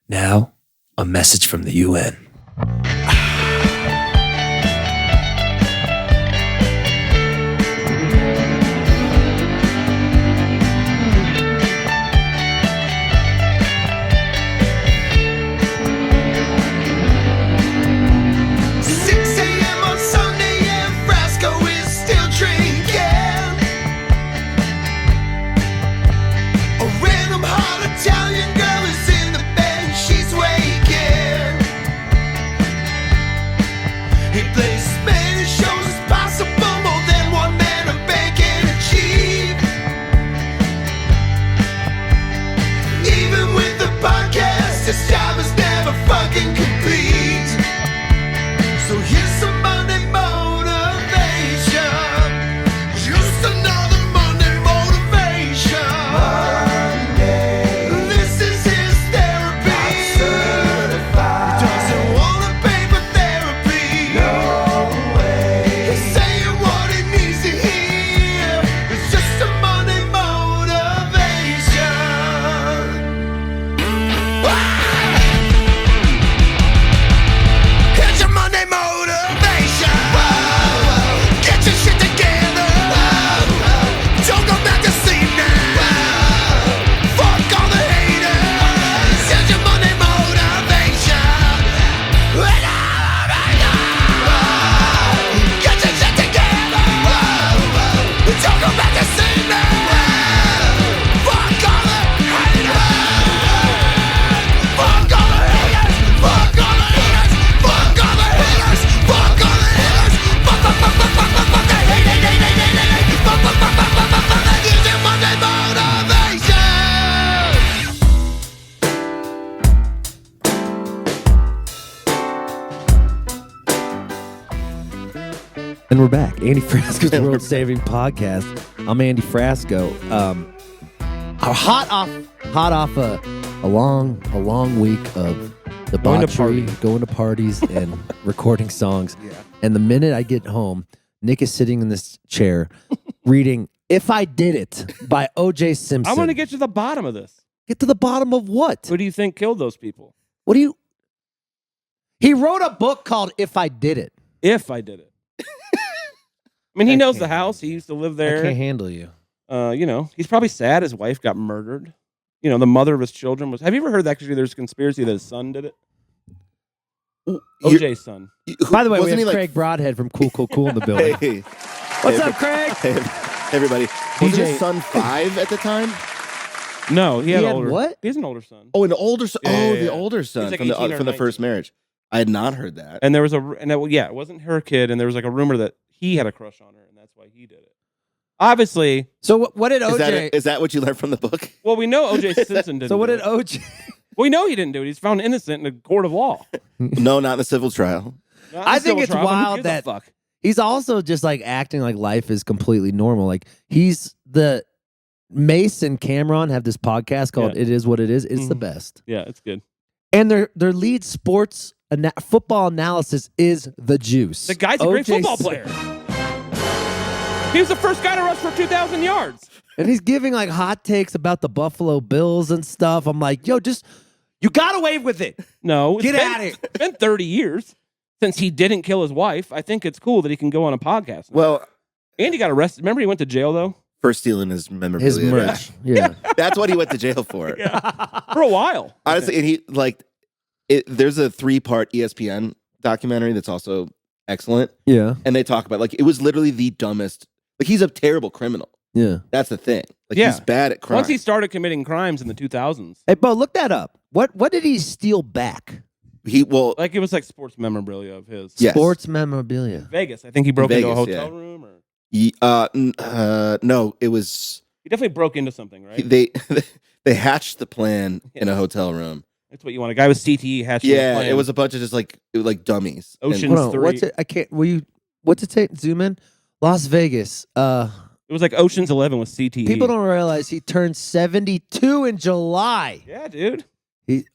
Now, a message from the UN. This job is never fucking complete. So here's some Monday motivation. Just another Monday motivation. Monday. This is his therapy. I'm certified. Doesn't want to pay for therapy. No way. He's saying what he needs to hear. It's just a Monday motivation. Here's your Monday motivation. Whoa. Get your shit together. Whoa. Don't go back to sleep now. Whoa. Fuck all the haters. Here's your Monday motivation. Whoa. Get your shit together. Whoa. Don't go back to sleep now. Whoa. Fuck all the haters. Fuck all the haters. Fuck all the haters. Fuck all the haters. Fuck all the haters. Fuck the hate. Fuck. Here's your Monday motivation. And we're back. Andy Frasco's World Saving Podcast. I'm Andy Frasco. Hot off a long week of debauchery, going to parties and recording songs. Yeah. And the minute I get home, Nick is sitting in this chair reading "If I Did It" by OJ Simpson. I want to get to the bottom of this. Get to the bottom of what? Who do you think killed those people? What do you? He wrote a book called "If I Did It." If I did it. I mean, he knows the house. He used to live I there. can't handle you. He's probably sad his wife got murdered. You know, the mother of his children was. Have you ever heard that? Actually, there's a conspiracy that his son did it. OJ's son. By the way, we have Wasn't he Craig Brodhead from Cool in the building. Hey, What's up, Craig? hey, everybody. Wasn't his son 5 at the time? No, he had had older. what? He has an older son. Oh, an older son. Yeah, the yeah. older son like from 18 or the first 19. marriage. I had not heard that. And there was it wasn't her kid, and there was like a rumor that he had a crush on her, and that's why he did it. Obviously, So what did OJ? Is that what you learned from the book? well, we know OJ Simpson didn't. So what do did it. OJ? We know he didn't do it. He's found innocent in a court of law. No, not in the civil trial. Not in I a think civil it's trial, but who wild gives a that fuck? he's also just like acting like life is completely normal. Like he's the Mace and Cameron have this podcast called Yeah. "It Is What It Is." It's the Mhm. best, Yeah, it's good. and their lead sports football analysis is the juice. The guy's a great OJ football player. He was the first guy to rush for 2,000 yards. And he's giving like hot takes about the Buffalo Bills and stuff. I'm like, yo, you got away with it. No, Get at it. It's been 30 years since he didn't kill his wife. I think it's cool that he can go on a podcast now. Well, And he got arrested. Remember he went to jail, though? for stealing his memorabilia. His merch. Yeah. That's what he went to jail for. For a while. Honestly, and he there's a 3-part ESPN documentary that's also excellent, Yeah. and they talk about it was literally the dumbest. Like, he's a terrible criminal. Yeah. That's the thing. Like, Yeah. he's bad at crime. Once he started committing crimes in the 2000s, Hey, Bo, look that up. What did he steal back? it was like sports memorabilia of his. Yes. Sports memorabilia. Vegas. I think he broke into a Vegas, hotel yeah. room, or no, it was he definitely broke into something, right? they hatched the plan in a Yes. hotel room. That's what you want. A guy with CTE hatching a Yeah, plan. it was a bunch of just like dummies. And- Ocean- Hold on. 3. What's it? I can't. What's it say? Zoom in. Las Vegas. It was like Ocean's 11 with CTE. People don't realize he turned 72 in July. Yeah, dude.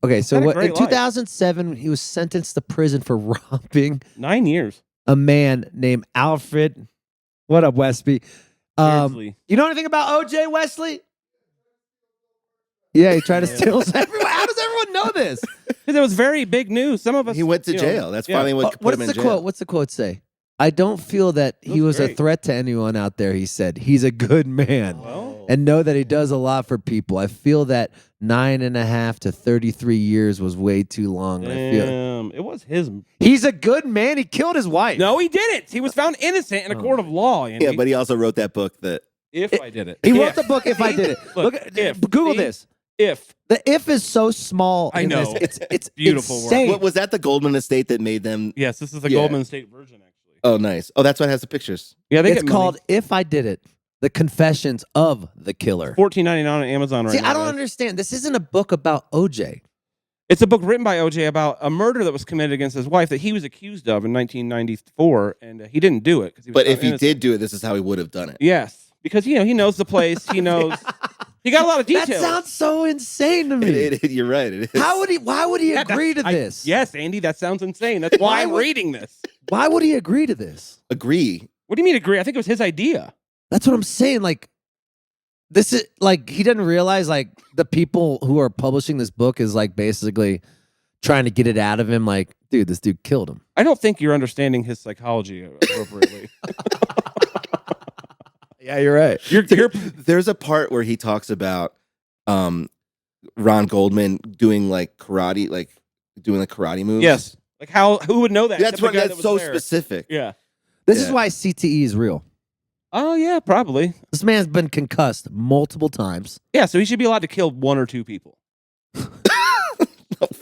Okay, so Had a what? great In life. 2007, he was sentenced to prison for robbing 9 years. a man named Alfred. What up, Westby? Beardsley. You know anything about OJ, Wesley? Yeah, he tried to steal everyone. How does everyone know this? Because it was very big news. Some of us. He went to you know, jail. That's yeah. finally what put What's him in the jail. quote? What's the quote say? I don't feel that he was a great. threat to anyone out there. He said he's a good man, Well, and know that he does a lot for people. I feel that 9.5 to 33 years was way too long. And I feel it was his. he's a good man. He killed his wife. No, he didn't. He was found innocent in a court of law. Andy. Yeah, but he also wrote that book that if I did it, He wrote If. the book. If I did it, Look, at if. Google See? this. If The if is so small. I in this. know. It's Beautiful word. insane. what was that the Goldman estate that made them? yes, this is the Yeah. Goldman State version actually. Oh, nice. Oh, that's what has the pictures. Yeah, they It's get money. called If I Did It: The Confessions of the Killer. $14.99 on Amazon right See, now. I don't guys. understand. This isn't a book about OJ. It's a book written by OJ about a murder that was committed against his wife that he was accused of in 1994, and he didn't do it. But if he did do it, this is how he would have done it. yes, because he knows the place. He knows. He got a lot of details. That sounds so insane to me. You're right. It is. How would he? Why would he Yeah, agree to that's- this? Yes, Andy, that sounds insane. That's why Why I'm would- reading this. Why would he agree to this? Agree. What do you mean agree? I think it was his idea. That's what I'm saying. Like, this is like he doesn't realize like the people who are publishing this book is like basically trying to get it out of him. Like, dude, this dude killed him. I don't think you're understanding his psychology appropriately. Yeah, you're right. you're There's a part where he talks about Ron Goldman doing like karate, like doing like karate moves. yes. Like who would know that? That's except the what. guy That's that was so there. specific. Yeah. This is Yeah. why CTE is real. Oh yeah, probably. This man's been concussed multiple times. Yeah, so he should be allowed to kill one or two people.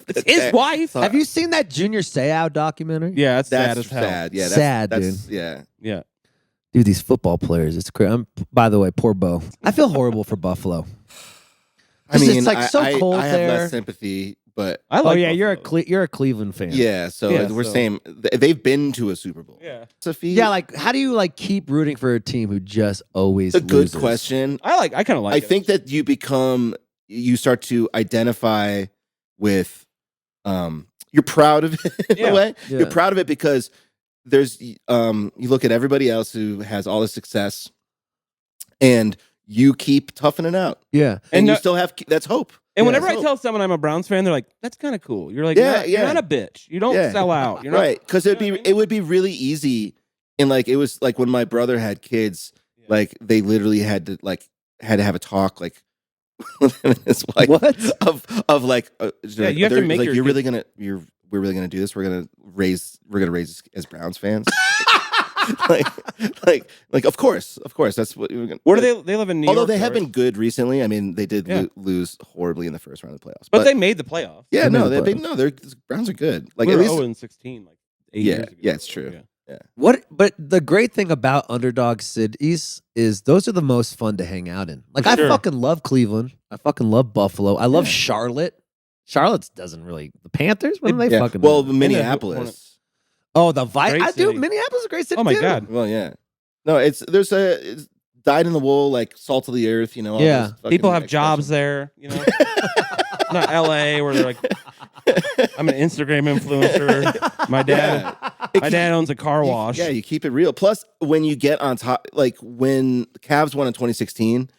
It's his wife. Have you seen that Junior Seau documentary? Yeah, that's sad That's as hell. sad. Yeah, Sad, that's, Yeah. Yeah. Dude, these football players, it's crazy. By the way, poor Bo. I feel horrible for Buffalo. I Just, mean, it's like so cold I have there. less sympathy, but I like you're Buffalo. you're a Cleveland fan. yeah. So Yeah, we're so- saying they've been to a Super Bowl. Yeah. Sophie. Yeah, like how do you like keep rooting for a team who just always it's a good loses? question. I kind of like I it. think that you start to identify with, you're proud of it in Yeah. a way. Yeah. You're proud of it because there's, you look at everybody else who has all the success, and you keep toughing it out, Yeah. and And you no- still have that's hope. And Yeah, whenever I so- tell someone I'm a Browns fan, they're like, "That's kind of cool." You're like, Yeah, you're yeah. not a bitch. You don't Yeah. sell out. You're not Right, because You know what I mean? it would be really easy, and like it was like when my brother had kids, like they literally had to have a talk like with him and his wife What? of like Yeah, you have to make like your we're really kids- gonna do this. We're gonna raise as Browns fans. like of course that's what we're gonna. Where do they live in New Although York? they have right? been good recently. I mean, they did Yeah. lose horribly in the first round of the playoffs, but they made the playoffs. yeah, They made no, the they're Browns are good. Like we at were least 0-16 like 8 Yeah, years ago. yeah, it's true. Yeah. What? But the great thing about underdog cities is those are the most fun to hang out in. Like For I sure. fucking love Cleveland. I fucking love Buffalo. I love Charlotte. Charlotte doesn't really. The Panthers. What do they yeah. fucking? Well, do? Minneapolis. Oh, the Vikings. Great I do. city. Minneapolis is a great city. Oh my too. god. Well, yeah. No, it's dyed in the wool, like salt of the earth. You know. all Yeah. those fucking People have expressions. jobs there, you know. Not LA where they're like, I'm an Instagram influencer. My dad owns a car wash. Yeah, you keep it real. Plus, when you get on top, like when the Cavs won in 2016,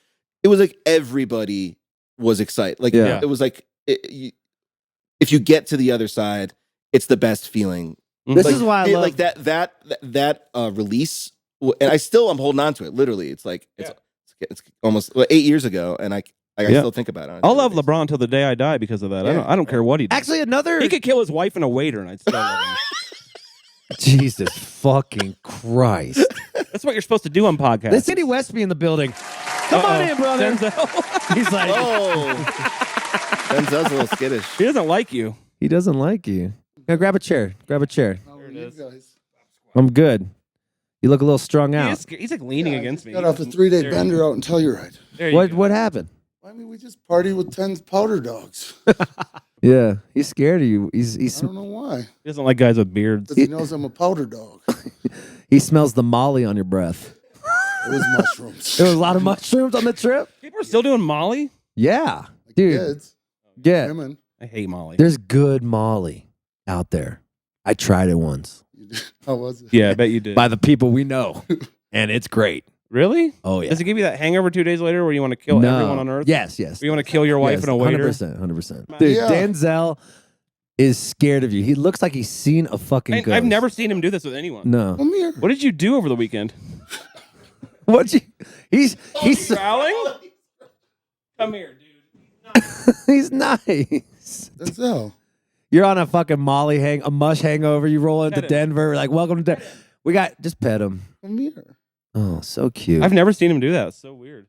it was like everybody was excited. Like Yeah. it was like if you get to the other side, it's the best feeling. This Like, is why I it- love. like that I'm holding on to it. Literally, it's like it's almost 8 years ago, and I Yeah. still think about it. I'll love LeBron till the day I die because of that. Yeah. I don't care what he does. Actually, another. He could kill his wife and a waiter, and I'd still love him. Jesus fucking Christ! That's what you're supposed to do on podcasts. This City Westby in the building. Come on in, brother. Denzel. He's like, Oh, Denzel's a little skittish. He doesn't like you. he doesn't like you. Now grab a chair. Grab a chair. it is. I'm good. You look a little strung out. He's like leaning against me. Got off a 3-day There- bender out in Telluride. There you What go. what happened? I mean, we just partied with 10 powder dogs. Yeah, he's scared of you. I don't know why. He doesn't like guys with beards. Because he knows I'm a powder dog. he smells the molly on your breath. It was mushrooms. There was a lot of mushrooms on the trip. People are still doing Molly. Yeah, Like dude. kids, Yeah, women. I hate Molly. there's good molly out there. I tried it once How was it? Yeah, I bet you did. by the people we know, and it's great. Really? Oh, yeah. Does it give you that hangover 2 days later where you want to kill everyone on Earth? Yes. Or you want to kill your wife and a waiter? 100%. Dude, Yeah. Denzel is scared of you. He looks like he's seen a fucking ghost. I've never seen him do this with anyone. No. Come here. What did you do over the weekend? What you? He's Growling? Come here, dude. he's nice. Denzel. You're on a fucking a mush hangover. You roll into Pet him. Denver. Like, welcome to Denver. We got just pet him. Come here. Oh, so cute. I've never seen him do that. It's so weird.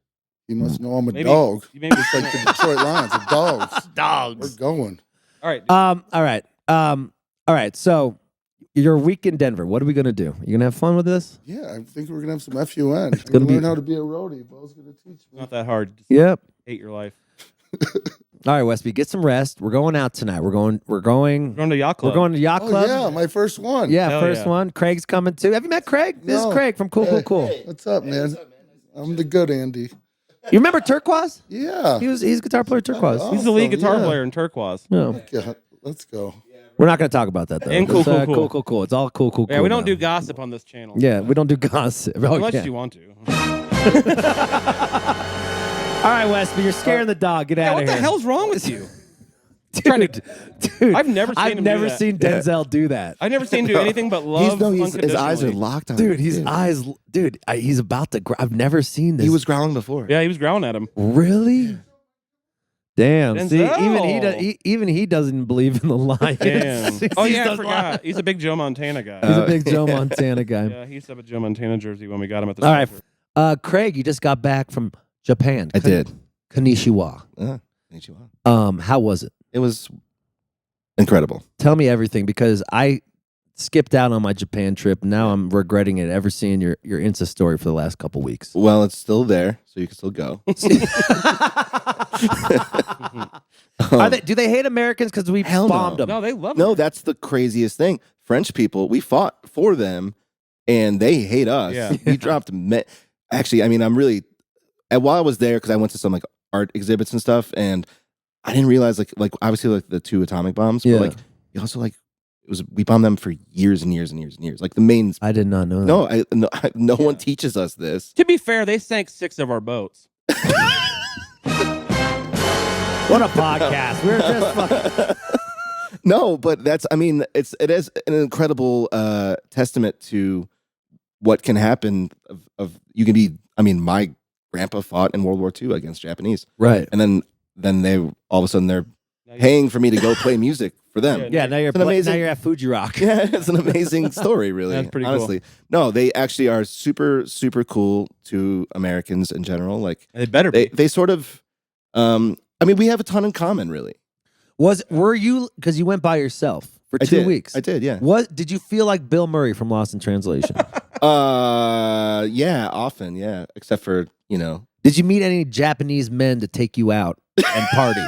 You must know I'm a Maybe- dog. you maybe- Just like the Detroit Lions, the dogs. Dogs. We're going. All right. All right. So your week in Denver. What are we gonna do? You gonna have fun with this? Yeah, I think we're gonna have some FUN. We're gonna gonna be- learn how to be a roadie. Bo's gonna teach me. Not that hard. Just Yep. hate your life. All right, Westby, get some rest. We're going out tonight. We're going. We're going to yacht club. We're going to yacht Oh club. yeah, my first one. Yeah, Hell first yeah. one. Craig's coming too. Have you met Craig? This is No. Craig from Cool. What's up, man? I'm the good Andy. You remember Turkuaz? Yeah. He's a guitar player. Turkuaz. Oh. He's the lead guitar Yeah. player in Turkuaz. No, Yeah, let's go. we're not going to talk about that though. And It's, cool. It's all cool. Yeah, we don't now. do gossip on this channel. Yeah, we don't do gossip. Oh, Unless yeah. you want to. All right, Westby, you're scaring the dog. Get Yeah, out what of the here. hell's wrong with you? dude? I've never seen him do that. seen Denzel do that. I've never seen him do anything but love. His eyes are unconditionally. locked on. Dude, it. his eyes. Dude, he's about to. I've never seen this. He was growling before. Yeah, he was growling at him. Really? Damn. See, Denzel. even he doesn't believe in the Lions. Damn. He Oh sees yeah, I the forgot. Lions. He's a big Joe Montana guy. He's a big Joe Montana guy. Yeah, he used to have a Joe Montana jersey when we got him at the. All right, shelter. Craig, you just got back from Japan. I did. Konnichiwa. Konnichiwa. How was it? It was incredible. Tell me everything because I skipped out on my Japan trip. Now I'm regretting it ever seeing your Insta story for the last couple weeks. Well, it's still there, so you can still go. Do they hate Americans because we Hell bombed no. them? No, they love No, it. that's the craziest thing. French people, we fought for them, and they hate us. Yeah. We dropped. Actually, I mean, I'm really. And while I was there, because I went to some like art exhibits and stuff, and I didn't realize like obviously like the 2 atomic bombs, Yeah. but like you also like we bombed them for years and years and years and years. Like the main. I did not know that. No one teaches us this. To be fair, they sank 6 of our boats. What a podcast. We're just fucking. No, but that's. I mean, it is an incredible testament to what can happen. Of you can be. I mean, my grandpa fought in World War II against Japanese, Right. and then they all of a sudden they're paying for me to go play music for them. Yeah, now you're It's an amazing- now you're at Fuji Rock. Yeah, it's an amazing story, really. That's pretty cool. honestly. No, they actually are super, super cool to Americans in general. Like They better be. they sort of. I mean, we have a ton in common, really. Were you because you went by yourself for I 2 did. weeks? I did, yeah. What did you feel like Bill Murray from Lost in Translation? Yeah, often, yeah. Except for Did you meet any Japanese men to take you out and party?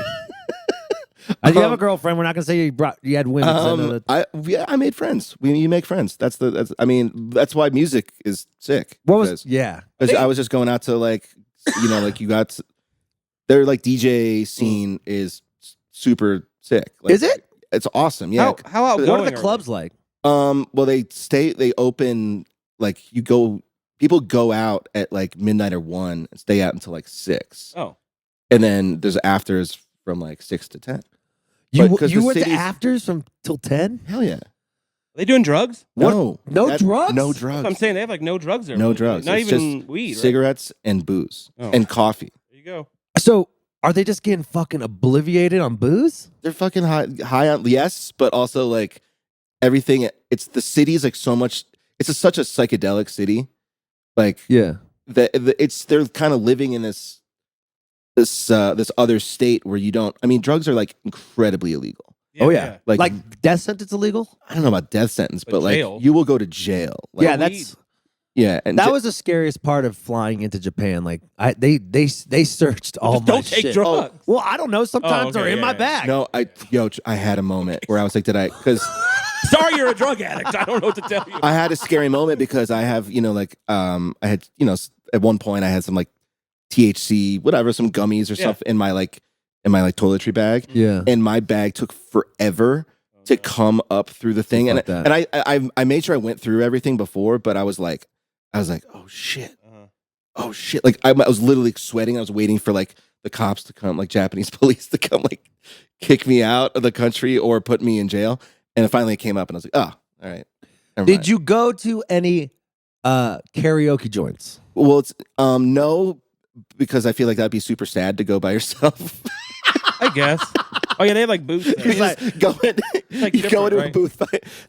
You have a girlfriend. We're not gonna say you had women. 'cause I know that- I made friends. You make friends. That's that's why music is sick. What was? Yeah. Because I was just going out to like you got their like DJ scene is super sick. Like, Is it? It's awesome. Yeah. How outgoing What are the they? clubs like? Well, they open like people go out at like midnight or 1 and stay out until like 6. Oh, And then there's afters from like 6 to 10. You But 'cause the went to city's- afters from till 10? Hell yeah. are they doing drugs? No. No drugs? No That's drugs. what I'm saying. They have like no drugs there. No drugs. Not It's even just weed. Right? Cigarettes and booze Oh. and coffee. There you go. So are they just getting fucking obliviated on booze? They're fucking high on, yes, but also like everything. It's the city's like so much. It's such a psychedelic city. Like Yeah. they're kind of living in this other state where you don't. I mean, drugs are like incredibly illegal. Oh yeah. Like- Like death sentence illegal? I don't know about death sentence, But but like jail. you will go to jail. Like, Yeah, weed. that's yeah. And that was the scariest part of flying into Japan. Like they searched all Just my don't take shit. drugs. Well, I don't know. Sometimes okay, they're in yeah, my yeah. bag. no. I had a moment where I was like, because Sorry, you're a drug addict. I don't know what to tell you. I had a scary moment because I have, I had, at one point I had some like THC, whatever, some gummies or Yeah. stuff in my toiletry bag, Yeah. and my bag took forever to come up through the thing, and Fuck that. and I made sure I went through everything before, but I was like, oh shit, Uh-huh. oh shit! Like I was literally sweating. I was waiting for like the cops to come, like Japanese police to come, like kick me out of the country or put me in jail. And it finally came up, and I was like, oh, all right. Never Did mind. you go to any karaoke joints? Well, it's no, because I feel like that'd be super sad to go by yourself. I guess. Oh yeah, they have like booths there. You just go in, like you go different, into a right? booth.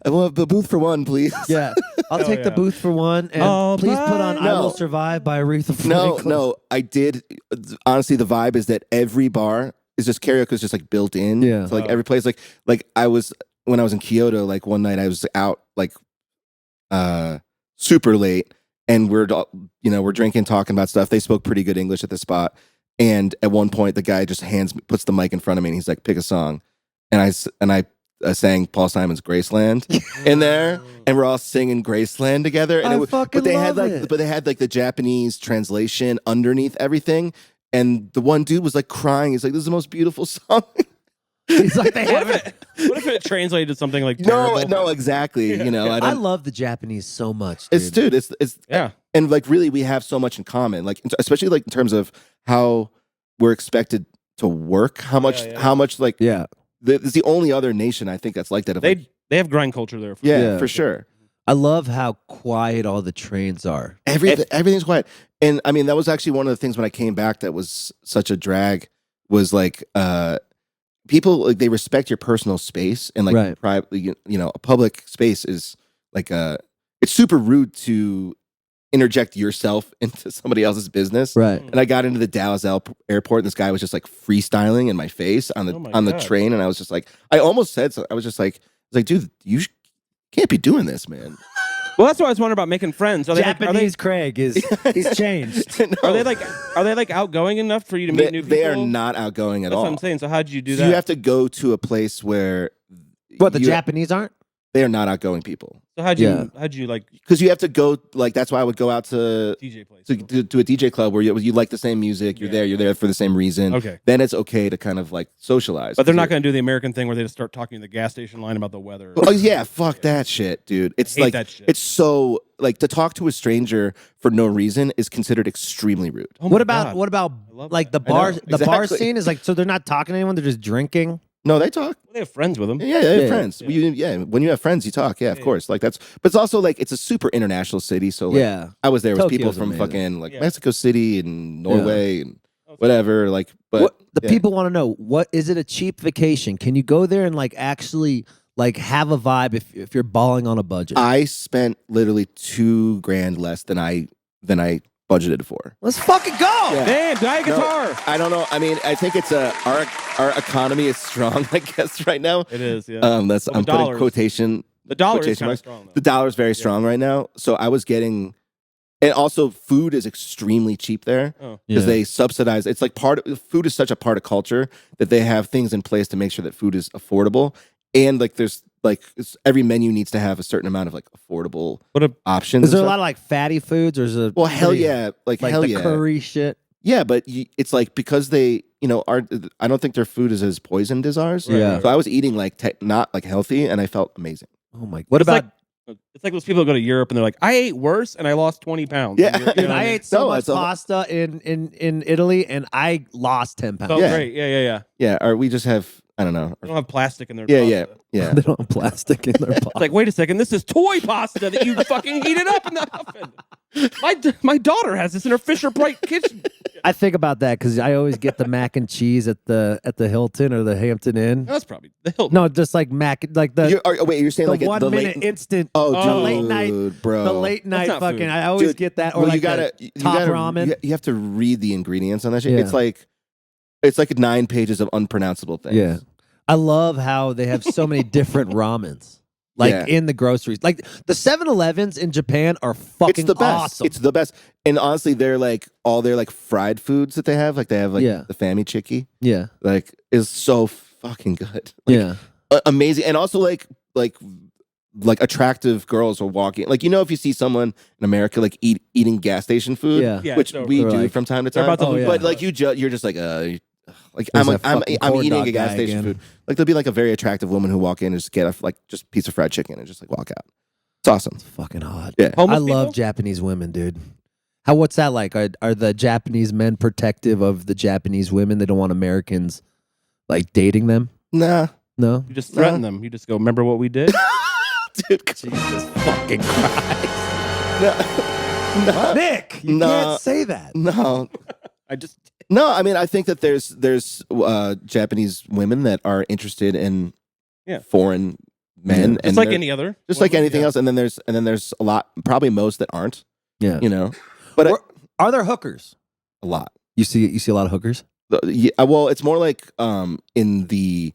I want the booth for one, please. Yeah, I'll Hell take the yeah. booth for one, and All please put on by- "I Will No. Survive" by Aretha No, Franklin. no, I did. Honestly, the vibe is that every bar is just karaoke is just like built in. Yeah. So like every place, like I was when I was in Kyoto, like one night I was out like super late, and we're drinking, talking about stuff. They spoke pretty good English at the spot, and at one point the guy just puts the mic in front of me, and he's like, "Pick a song," and I sang Paul Simon's Graceland in there, and we're all singing Graceland together. And I fucking but they had love like, it. but they had like the Japanese translation underneath everything. And the one dude was like crying. He's like, "This is the most beautiful song." He's like they What have if, what if it translated to something like no, terrible? no, exactly. You know, I I don't. love the Japanese so much. Dude. It's Yeah. and like really, we have so much in common. Like especially like in terms of how we're expected to work. How much? Yeah. How much? Like Yeah, it's the only other nation I think that's like that. Of, like, They have grind culture there. For yeah, Yeah. for sure. I love how quiet all the trains are. Everything's quiet. And I mean, that was actually one of the things when I came back that was such a drag was like people like they respect your personal space and like Right. private, you know, a public space is like it's super rude to interject yourself into somebody else's business. Right. And I got into the Dallas airport and this guy was just like freestyling in my face on the Oh my on the God. train, and I was just like, I almost said so. I was like, dude, you can't be doing this, man. Well, that's what I was wondering about making friends. Are they like, Japanese Craig is he's changed. are they like outgoing enough for you to meet new people? They are not outgoing at That's all. what I'm saying. So how'd you do So that? you have to go to a place where What the you- Japanese aren't? they are not outgoing people, so how'd you like because you have to go. Like that's why I would go out to DJ place? to a DJ club where you like the same music. You're there for the same reason. Okay. Then it's okay to kind of like socialize. But they're not going to do the American thing where they just start talking in the gas station line about the weather. Oh yeah, fuck that shit, dude. It's hate like that shit. it's so like to talk to a stranger for no reason is considered extremely rude. Oh my What about God. what about love like the that. I know, bar the bar exactly. scene is like so they're not talking to anyone, they're just drinking. No, they talk. They have friends with them. Yeah, they have Yeah, friends. yeah. When you have friends, you talk. Yeah, of course. Like that's, but it's also like it's a super international city. So like, Yeah. I was there with people Tokyo's from amazing. fucking like Yeah. Mexico City and Norway and Oh, whatever. Like, but What the yeah. people want to know, what is it a cheap vacation? Can you go there and like actually like have a vibe if you're balling on a budget? I spent literally $2,000 less than I budgeted for. Let's fucking go. Yeah. Damn, buy a No, guitar. I don't know. I mean, I think it's our economy is strong. I guess right now. It is, yeah. That's Well, I'm the putting dollars- quotation. the dollar is quotation kind of marks. strong, though. The dollar's very strong right now. So I was getting, and also food is extremely cheap there. Oh. Because they subsidize. It's like food is such a part of culture that they have things in place to make sure that food is affordable. And like there's like every menu needs to have a certain amount of like affordable What a options. Is there a and lot stuff. of like fatty foods or is it Well, hell pretty- yeah, like like hell the yeah, curry shit? yeah. But it's like because they, I don't think their food is as poisoned as ours. Yeah. So I was eating like not like healthy, and I felt amazing. Oh my! What It's about? it's like those people that go to Europe and they're like, I ate worse and I lost 20 pounds. Yeah. And you're- you Dude, know what I mean? ate so No, much it's a- pasta in Italy and I lost 10 pounds. So Yeah. great. Yeah. Yeah. Or we just have I don't know. They don't have plastic in their Yeah, pasta. yeah. They don't have plastic in their It's pot. like, wait a second, this is toy pasta that you fucking heated up in the oven. My daughter has this in her Fisher Price kitchen. I think about that because I always get the mac and cheese at the Hilton or the Hampton Inn. That's probably the Hilton. No, just like like the Wait, you're saying the like it- 1 the minute late, instant. oh, the dude, late night, bro, the late night not fucking. food. I always Dude, get that or well, like you gotta, the you top gotta, ramen. You have to read the ingredients on that shit. Yeah. It's like 9 pages of unpronounceable things. Yeah. I love how they have so many different ramens. Like Yeah. in the groceries. Like the 7-Elevens in Japan are fucking It's the best. awesome. It's the best. And honestly, they're like all their like fried foods that they have. Like they have like Yeah. the Fammy Chicky. yeah. Like is so fucking good. Like, Yeah. amazing. And also like attractive girls are walking. Like if you see someone in America like eating gas station food, Yeah. Yeah, which so we they're do like- from time to they're time. about to lose yeah. But like you're just like like There's I'm that fucking I'm corn eating dog a gas guy station again. food. Like there'll be like a very attractive woman who walk in and just get a just piece of fried chicken and just like walk out. It's awesome. Fucking hot. Yeah. Homeless I love people? Japanese women, dude. What's that like? Are the Japanese men protective of the Japanese women? They don't want Americans like dating them? Nah, No? You just threaten them. You just go, remember what we did? dude. Jesus fucking Christ. No, Nick, you No. can't say that. no, I just no. I mean, I think that there's Japanese women that are interested in Yeah. foreign men, just and like they're- any other. just like woman, anything yeah. else. And then there's a lot, probably most that aren't. Yeah. You know, but Are there hookers? a lot. You see a lot of hookers? Yeah, well, it's more like in the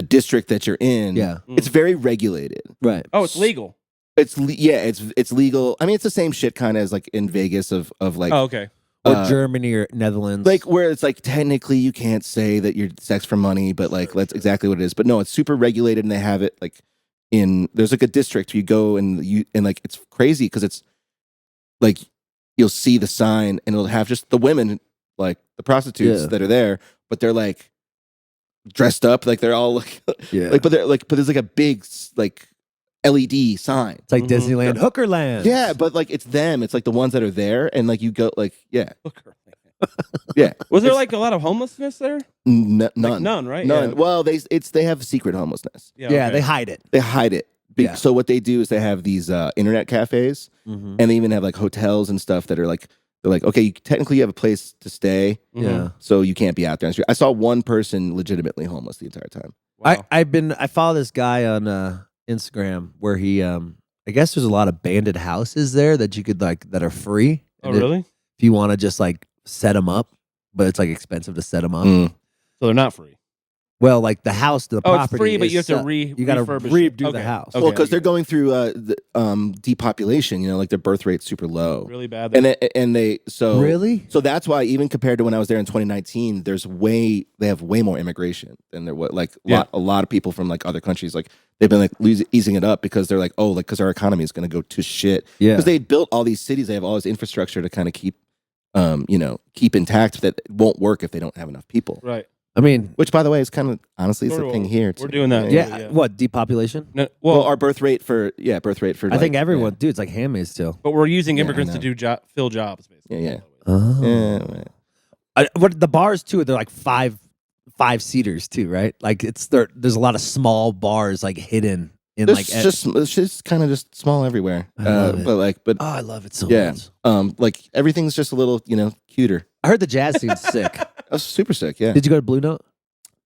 district that you're in. Yeah. It's very regulated. Right. Oh, it's legal. It's legal. I mean, it's the same shit kind of as like in Vegas of like Oh, okay. Or Germany or Netherlands. like where it's like technically you can't say that you're sex for money, but like that's exactly what it is. But no, it's super regulated, and they have it like there's like a district where you go and like it's crazy because it's like you'll see the sign and it'll have just the women, like the prostitutes Yeah. that are there, but they're like dressed up, like they're all like, yeah. like, but there's like a big like LED sign. It's like Mhm. Disneyland, Hookerland. Yeah, but like it's them. It's like the ones that are there, and like you go like yeah, Hooker. yeah. Was there It's like a lot of homelessness there? none, Like none, right? none. Yeah. Well, they have secret homelessness. Yeah, okay. they hide it. They hide it. Yeah. So what they do is they have these internet cafes, Mm-hmm. and they even have like hotels and stuff that are like they're like okay, technically you have a place to stay, Mhm. Yeah. so you can't be out there on the street. I saw one person legitimately homeless the entire time. Wow. I follow this guy on Instagram where he I guess there's a lot of banded houses there that you could like that are free. Oh, And if- really? If you want to just like set them up, but it's like expensive to set them up. Mm. So they're not free. Well, like the house, the Oh, property. it's free, but is you have to set- you got to refurbish it. redo the Okay. house. Okay. Well, because they're going through the depopulation. You know, like their birth rate's super low, Really bad. and they so Really? So that's why even compared to when I was there in 2019, they have way more immigration than there was. Like a lot of people from like other countries, like they've been like easing it up because they're like, oh, like because our economy is going to go to shit. Yeah. Because they built all these cities, they have all this infrastructure to kind of keep, keep intact. That won't work if they don't have enough people. right. I mean, Which, by the way, is kind of honestly it's Sort a of thing what here. we're too. doing that. yeah, Yeah. what depopulation? No, Well, well, our birth rate for I think everyone, dude, it's like handmaids still. but we're using Yeah, I immigrants to know. do fill jobs, basically. Yeah, yeah. Oh. Yeah, right. What the bars too? They're like five seaters too, right? Like there's a lot of small bars like hidden in It's like. just kind of just small everywhere. I love it. But Oh, I love it so yeah, much. like everything's just a little cuter. I heard the jazz scene's sick. I was super sick. Yeah, Did you go to Blue Note?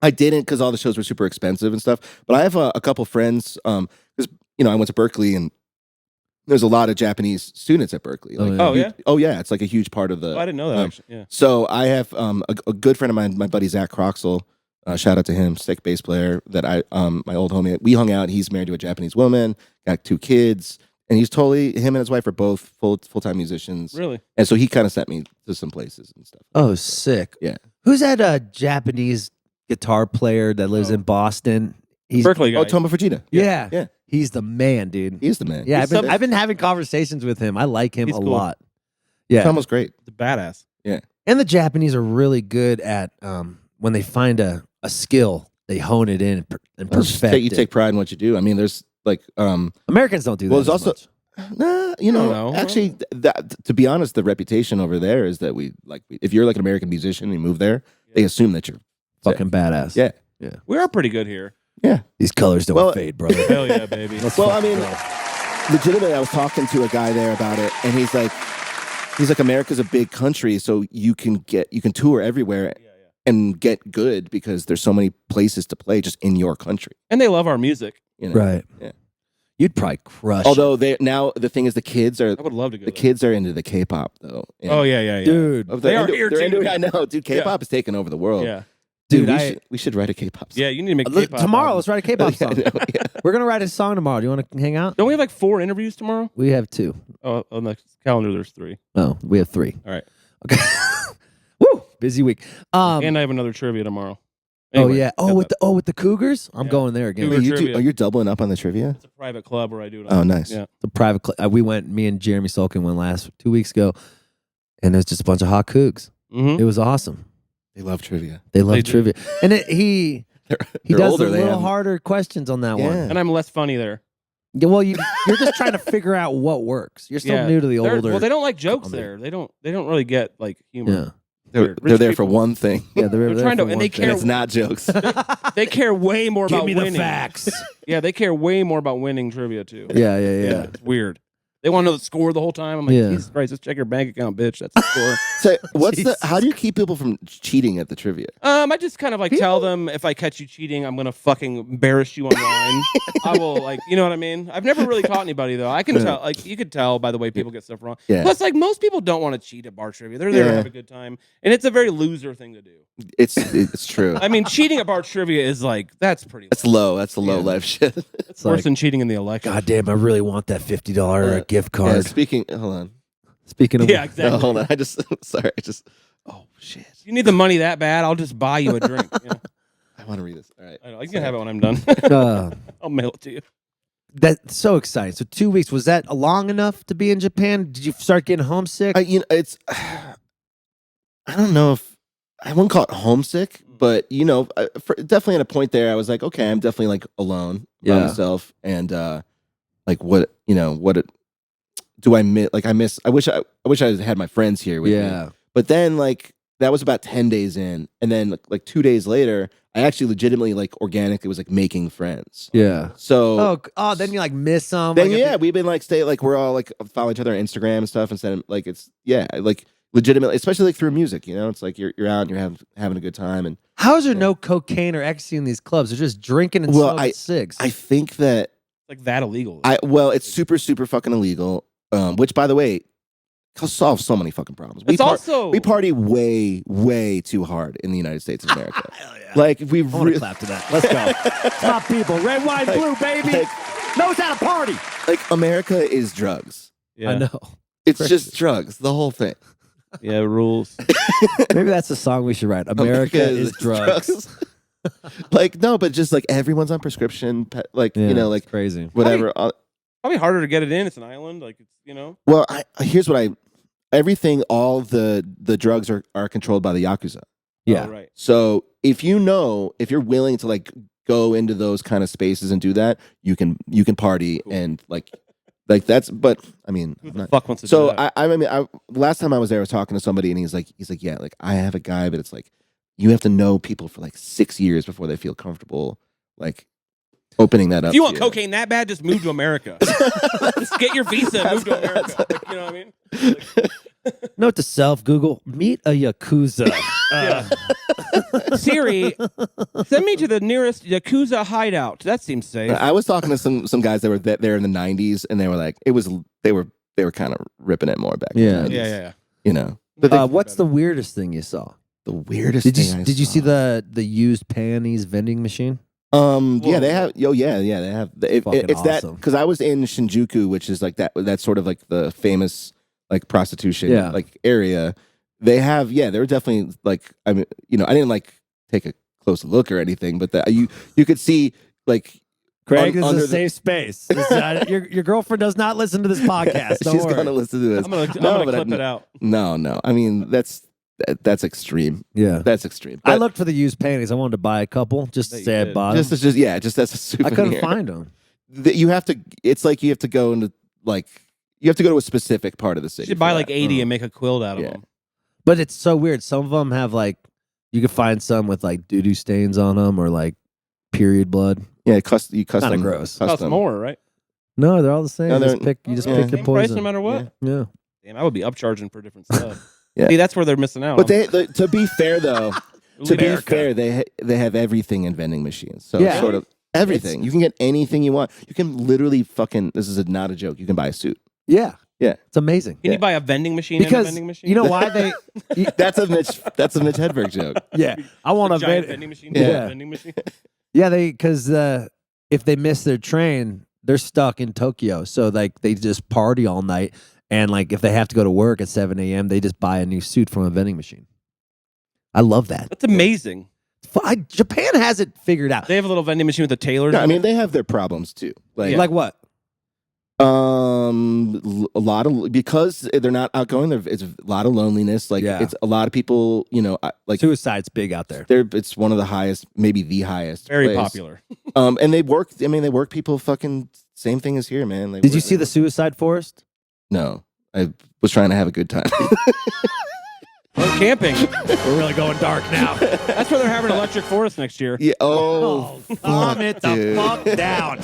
I didn't because all the shows were super expensive and stuff. But I have a couple friends because I went to Berkeley and there's a lot of Japanese students at Berkeley. Oh, Like, yeah. Oh, yeah? oh yeah, it's like a huge part of the. Oh, I didn't know that, actually. Yeah. So I have a good friend of mine, my buddy Zach Croxel. Shout out to him, sick bass player. That my old homie. We hung out. He's married to a Japanese woman, got 2 kids, and he's totally him and his wife are both full time musicians. Really? And so he kind of sent me to some places and stuff. Oh, sick. Yeah. Who's that Japanese guitar player that lives Oh. in Boston? He's Berkeley guy. Oh, Tomo Fujita. Yeah. Yeah. He's the man, dude. He is the man. Yeah, He's I've been having conversations with him. I like him He's a cool. lot. Yeah. Tomo's great. It's a badass. And the Japanese are really good at when they find a skill, they hone it in and perfect You it. take pride in what you do. I mean, there's like Americans don't do that. Well, there's as also- much. nah, I don't know. actually that to be honest, the reputation over there is that if you're like an American musician and you move there, they assume that you're fucking badass. Yeah. We are pretty good here. These colors don't Well- fade, brother. Hell yeah, baby. Well, I mean, legitimately, I was talking to a guy there about it, and he's like, America's a big country, so you can tour everywhere and get good because there's so many places to play just in your country. And they love our music. You know? Right. Yeah. You'd probably crush. Although the thing is, the kids are I would love to go. the there. kids are into the K-pop though. And Oh, yeah. dude. They are here, they're too. into- I know, dude. K-pop is taking over the world. Yeah. Dude, we should write a K-pop song. Yeah, you need to make Look, K-pop tomorrow, album. let's write a K-pop Yeah, I song. know, yeah. We're gonna write a song tomorrow. Do you want to hang out? Don't we have like 4 interviews tomorrow? We have 2. Oh, on the calendar there's 3. Oh, we have 3. All right. Okay. Woo! Busy week. And I have another trivia tomorrow. Oh Anyway, yeah. got that. With the Cougars. I'm Yeah. going there again. Cougar Wait, trivia. are you doubling up on the trivia? It's a private club where I do it. Oh, nice. Yeah. The private. We went. Me and Jeremy Sulkin went 2 weeks ago, and there's just a bunch of hot Cougs. Mm-hmm. It was awesome. They love trivia. They love They do. trivia, and he They're does older. a They little have- harder questions on that Yeah. one. And I'm less funny there. Yeah, well, you're just trying to figure out what works. You're still new to the older. Well, they don't like jokes there. They don't really get like humor. Yeah. They're there for one thing. Yeah, they're trying to, for and one they thing. care. And it's not jokes. They care way more Give about me winning. the facts. Yeah, they care way more about winning trivia too. Yeah. It's weird. They want to know the score the whole time. I'm like, Jesus Christ, just check your bank account, bitch. That's the score. So how do you keep people from cheating at the trivia? I just kind of like tell them if I catch you cheating, I'm gonna fucking embarrass you online. I will you know what I mean? I've never really caught anybody though. I can tell, like you could tell by the way people get stuff wrong. Yeah. Plus, like most people don't want to cheat at bar trivia. They're there to have a good time, and it's a very loser thing to do. It's true. I mean, cheating at bar trivia is like that's pretty. That's low. That's the low life shit. It's worse than cheating in the election. God damn, I really want that $50 gift card. Yeah, speaking of Yeah, exactly. no, hold on. Oh shit. If you need the money that bad, I'll just buy you a drink. You know? I want to read this. All right. I know. You can have it when I'm done. I'll mail it to you. That's so exciting. So 2 weeks, was that long enough to be in Japan? Did you start getting homesick? It's I don't know if I wouldn't call it homesick, but definitely at a point there, I was like, okay, I'm definitely like alone by myself, and like do I miss? Like I wish I had my friends here with me. But then like that was about 10 days in, and then like 2 days later, I actually legitimately like organically was like making friends. Yeah. So then you like miss them. then we've been like we're all like follow each other on Instagram and stuff, and send like it's like legitimately, especially like through music. It's like you're out and you're having a good time. And how is there no cocaine or ecstasy in these clubs? They're just drinking and smoking cigs. I think that like that illegal. It's super super fucking illegal. Which by the way, solves so many fucking problems. We party way way too hard in the United States of America. Hell yeah. Like we've really clap to that. Let's go. Top people, red, white, blue, baby. Knows how to party. Like America is drugs. Yeah. I know. It's just drugs. The whole thing. Yeah, rules. Maybe that's a song we should write. America is drugs. Like no, but just like everyone's on prescription. Like like crazy. Whatever. Probably harder to get it in. It's an island. Like it's Well, here's what everything. All the drugs are controlled by the Yakuza. Yeah. Oh, right. So if you're willing to like go into those kind of spaces and do that, you can party and like that's. But I mean, who the fuck wants to so do that? I mean, last time I was there, I was talking to somebody, and he's like, yeah, like I have a guy, but it's like you have to know people for like 6 years before they feel comfortable, like opening that up. If you want cocaine that bad, just move to America. Just get your visa and move to America. Like, you know what I mean? Like, Note to self: Google meet a yakuza. Siri, send me to the nearest yakuza hideout. That seems safe. I was talking to some guys that were there in the 90s, and they were like, they were kind of ripping it more back. Yeah. in the 90s, Yeah. You know, What's the weirdest thing you saw? the weirdest Did thing. you see the used panties vending machine? Yeah, they have. They have. Fucking It's that awesome. because I was in Shinjuku, which is like that. That's sort of like the famous like prostitution like area. They have. Yeah, they're definitely like. I mean, I didn't like take a close look or anything, but you could see like. Craig, this is a safe space. Your girlfriend does not listen to this podcast. Don't She's worry. going to listen to this. I'm gonna clip it out. No. I mean, that's extreme. Yeah, That's extreme. I But looked for the used panties. I wanted to buy a couple just to That say you I did. bought them. just as a souvenir. I couldn't find them. You have to. It's like you have to go into like you have to go to a specific part of the You city. should for buy that. like 80 and make a quilt out of Yeah. them. But it's so weird. Some of them have like, you can find some with like doo-doo stains on them or like period blood. Yeah, you custom. Kinda gross. Costs Custom. more, right? No, they're all the same. No, you just they're- pick your Same poison. price no matter what. Yeah. Damn, I would be upcharging for different stuff. Yeah. See, that's where they're missing out. But to be fair though, to be America. fair, they have everything in vending machines. So Yeah. sort of everything. You can get anything you want. You can literally fucking. This is not a joke. You can buy a suit. Yeah. Yeah. It's amazing. Can you buy a vending machine in a Because vending machine? you know why they? That's a Mitch Hedberg joke. Yeah. I want a giant vending machine. Yeah. Vending machine. Yeah, because if they miss their train, they're stuck in Tokyo. So like they just party all night, and like if they have to go to work at 7 a.m., they just buy a new suit from a vending machine. I love that. That's amazing. Japan has it figured out. They have a little vending machine with the tailors. No, I in mean it. they have their problems too. Like Like what? A lot of because they're not outgoing. It's a lot of loneliness. Like it's a lot of people. Like Suicide's big out there. It's one of the highest, maybe the highest. Very place. popular. And they work. I mean, they work people. Fucking same thing as here, man. Did you see the Suicide Forest? No, I was trying to have a good time. Oh, camping. We're really going dark now. That's where they're having Electric Forest next year. Yeah. Oh, calm it the fuck down.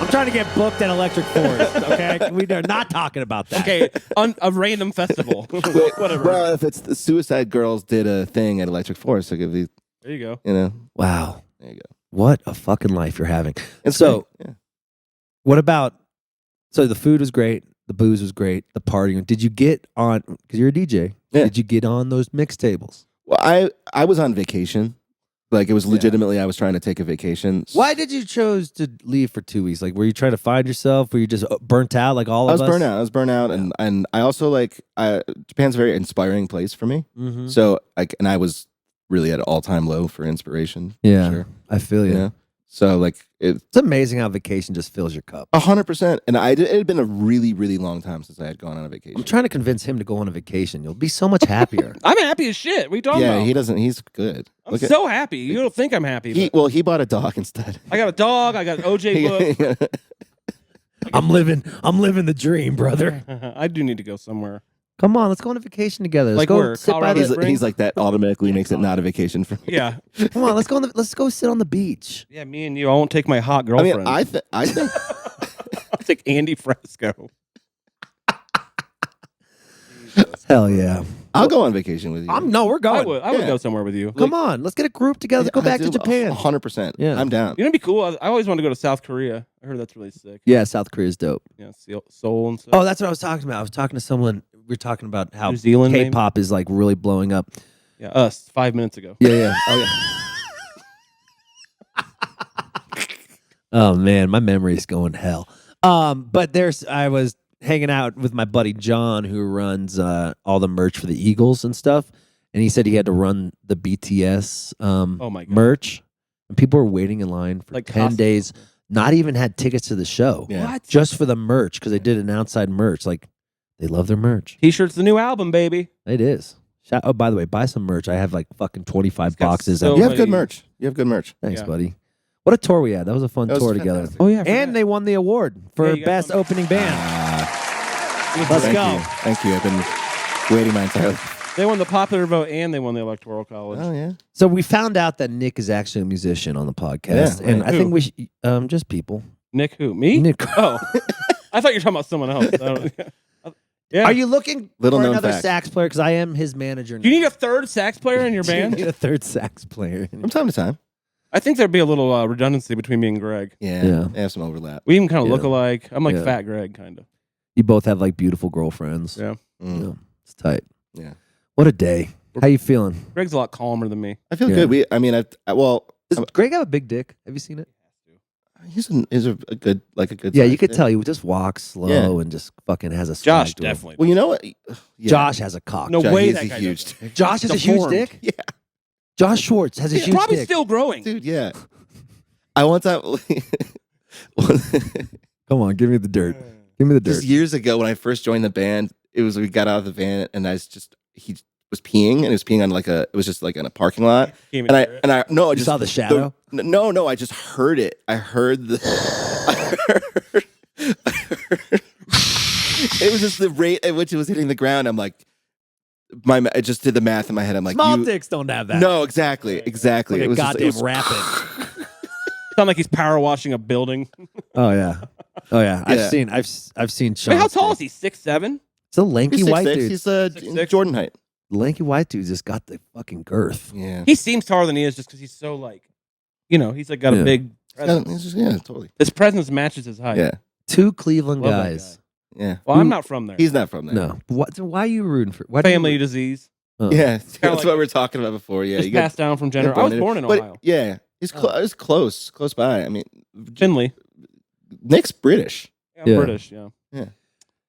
I'm trying to get booked at Electric Forest, okay? We are not talking about that. Okay, on a random festival. Whatever. Well, if it's the Suicide Girls did a thing at Electric Forest, so give the There you go. Wow. There you go. What a fucking life you're having. It's So, great. Yeah. what about, so the food was great, the booze was great, the partying. Did you get on, because you're a DJ, did you get on those mix tables? Well, I was on vacation. Like, it was legitimately, I was trying to take a vacation. Why did you choose to leave for 2 weeks? Like, were you trying to find yourself? Were you just burnt out like all of us? I was burnt out. And I also, like, Japan's a very inspiring place for me. Mm-hmm. So, like, and I was really at an all-time low for inspiration. Yeah, Sure. I feel you. Yeah. So, like, It's amazing how vacation just fills your cup. 100%. And it had been a really, really long time since I had gone on a vacation. I'm trying to convince him to go on a vacation. You'll be so much happier. I'm happy as shit. What are you talking about? He doesn't. He's good. I'm so happy. You don't think I'm happy. Well, he bought a dog instead. I got a dog. I got OJ book. I'm living the dream, brother. I do need to go somewhere. Come on, let's go on a vacation together. Let's Like go where? sit by Colorado the. Springs? He's like that automatically makes it not a vacation for me. Yeah. Come on, let's go sit on the beach. Yeah, me and you. I won't take my hot I girlfriend. mean, I think I'll take Andy Frasco. Hell yeah. I'll go on vacation with you. We're going. I would go somewhere with you. Come on, let's get a group together. Let's go back to Japan. 100%. Yeah. I'm down. You know, it'd be cool. I always wanted to go to South Korea. I heard that's really sick. Yeah, South Korea's dope. Yeah, Seoul and stuff. Oh, that's what I was talking about. I was talking to someone. We were talking about how New Zealand, maybe? K-pop is like really blowing up. Yeah, us 5 minutes ago. Yeah. Oh yeah. Oh man, my memory's going to hell. But I was hanging out with my buddy John, who runs all the merch for the Eagles and stuff, and he said he had to run the BTS Oh my God. merch, and people were waiting in line for Like 10 costumes. days. Not even had tickets to the show. Yeah. What? Just for the merch, because they did an outside merch. Like, they love their merch. T-shirt's the new album, baby. It is. Oh, by the way, buy some merch. I have like fucking 25 got boxes. so You have many- good merch. You have good merch. Thanks, Yeah. buddy. What a tour we had. That was a fun That was tour together. fantastic. Oh yeah, And they won the award for Yeah, you got best some- opening band. Let's Thank go. you. Thank you. I've been waiting my entire life. they won the popular vote and they won the electoral college. Oh, yeah. So we found out that Nick is actually a musician on the podcast. Yeah, and right. I Who? think we should, just people. Nick who? Me? Nick. Oh, I thought you were talking about someone else. I don't- yeah. Are you looking Little for known another fact. sax player? Because I am his manager. Do you need a third sax player in your Do you band? need a third sax player. From time to time. I think there'd be a little redundancy between me and Greg. Yeah. Yeah. They have some overlap. We even kind of Yeah. look alike. I'm like Yeah. Fat Greg, kind of. You both have like beautiful girlfriends. Yeah. Mm. Yeah, it's tight. Yeah. What a day. How you feeling? Greg's a lot calmer than me. I feel Yeah. good. Does Greg have a big dick? Have you seen it? He's a good Yeah, you size could dude. tell he just walks slow Yeah. and just fucking has a Josh swag to him. definitely. Well, you know what? Yeah. Josh has a cock. No Josh, way he's that a guy huge does. dick. Josh has a huge Deformed. dick? Yeah. Josh Schwartz has a He's huge probably dick. still growing. Dude, yeah. I one time Come on, give me the dirt. Give me the dirt. just years ago when I first joined the band, we got out of the van and he was peeing and he was peeing on it was just like in a parking lot. Came And into it. I You just saw the shadow? No, I just heard it. I heard it was just the rate at which it was hitting the ground. I'm like, I just did the math in my head. I'm like, Small dicks don't have that. No, exactly. Like a It goddamn was rapid. Sound like he's power washing a building. Oh yeah. Oh yeah. Yeah. I've seen Sean. Wait, how tall is he? 6'7"? It's a lanky He's white 6'6". dude. He's 6'6". Jordan height. Lanky white dude just got the fucking girth. Yeah. He seems taller than he is just because he's so like, he's like got Yeah. a big presence. Yeah, totally. His presence matches his height. Yeah. Two Cleveland Love that guys. Yeah. Well, I'm not from there. He's not from there. No. What? Why are you rooting for? Why do you Family root- disease. Oh. Yeah. That's like- what we were talking about before. Yeah. Just you get- passed down from get Jenner. I was in- born in but, Ohio. Yeah. He's close by. I mean, Finley. Nick's British. Yeah, I'm Yeah. British, yeah.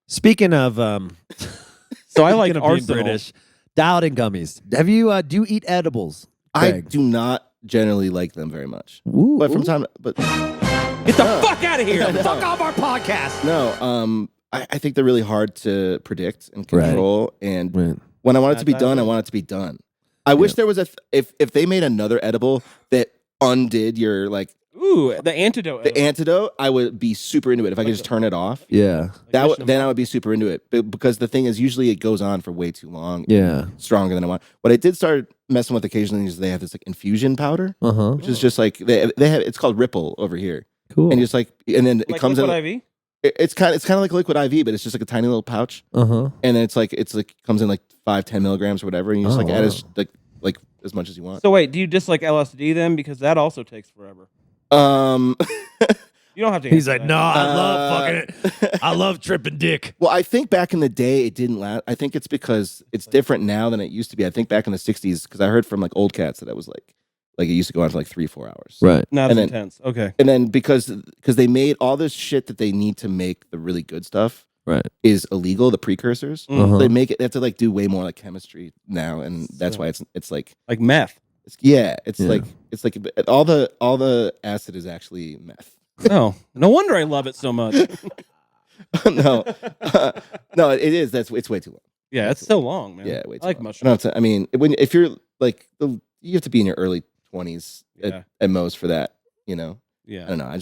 Speaking of So I like speaking of being Arsenal. British. Dialed in gummies. Do you eat edibles? I Greg? do not generally like them very much. Ooh, But from ooh. time, but Get the fuck out of here. Fuck off our podcast. No, I think they're really hard to predict and control. And Right. when I want it to be done, I want it to be done. I wish there was if they made another edible that undid your Ooh, the antidote. antidote, I would be super into it. If I could just turn it off, Yeah. then I would be super into it. Because the thing is, usually it goes on for way too long. Yeah. Stronger than I want. What I did start messing with occasionally is they have this infusion powder, Uh-huh. which is just they have. It's called Ripple over here, Cool. and just and then it comes in. IV? It's kind of like liquid IV, but it's just like a tiny little pouch, Uh-huh. and then it's comes in 5-10 milligrams or whatever, and you just add as much as you want. So wait, do you dislike LSD then? Because that also takes forever. You don't have to. He's answer like, that. no, I love fucking it. I love tripping dick. Well, I think back in the day it didn't last. I think it's because it's different now than it used to be. I think back in the 60s, because I heard from old cats that it was like it used to go on for 3-4 hours. Right. Not And as then- intense. Okay. And then because they made all this shit that they need to make the really good stuff Right. is illegal, the precursors. Uh-huh. They have to do way more chemistry now, and that's why it's like meth. it's Yeah. like all the acid is actually meth. Oh, no wonder I love it so much. no, no, it is. It's way too long. Yeah, it's so long, man. Yeah, way too I like long. mushrooms. I mean, if you're you have to be in your early 20s Yeah. at most for that. I Yeah. don't know.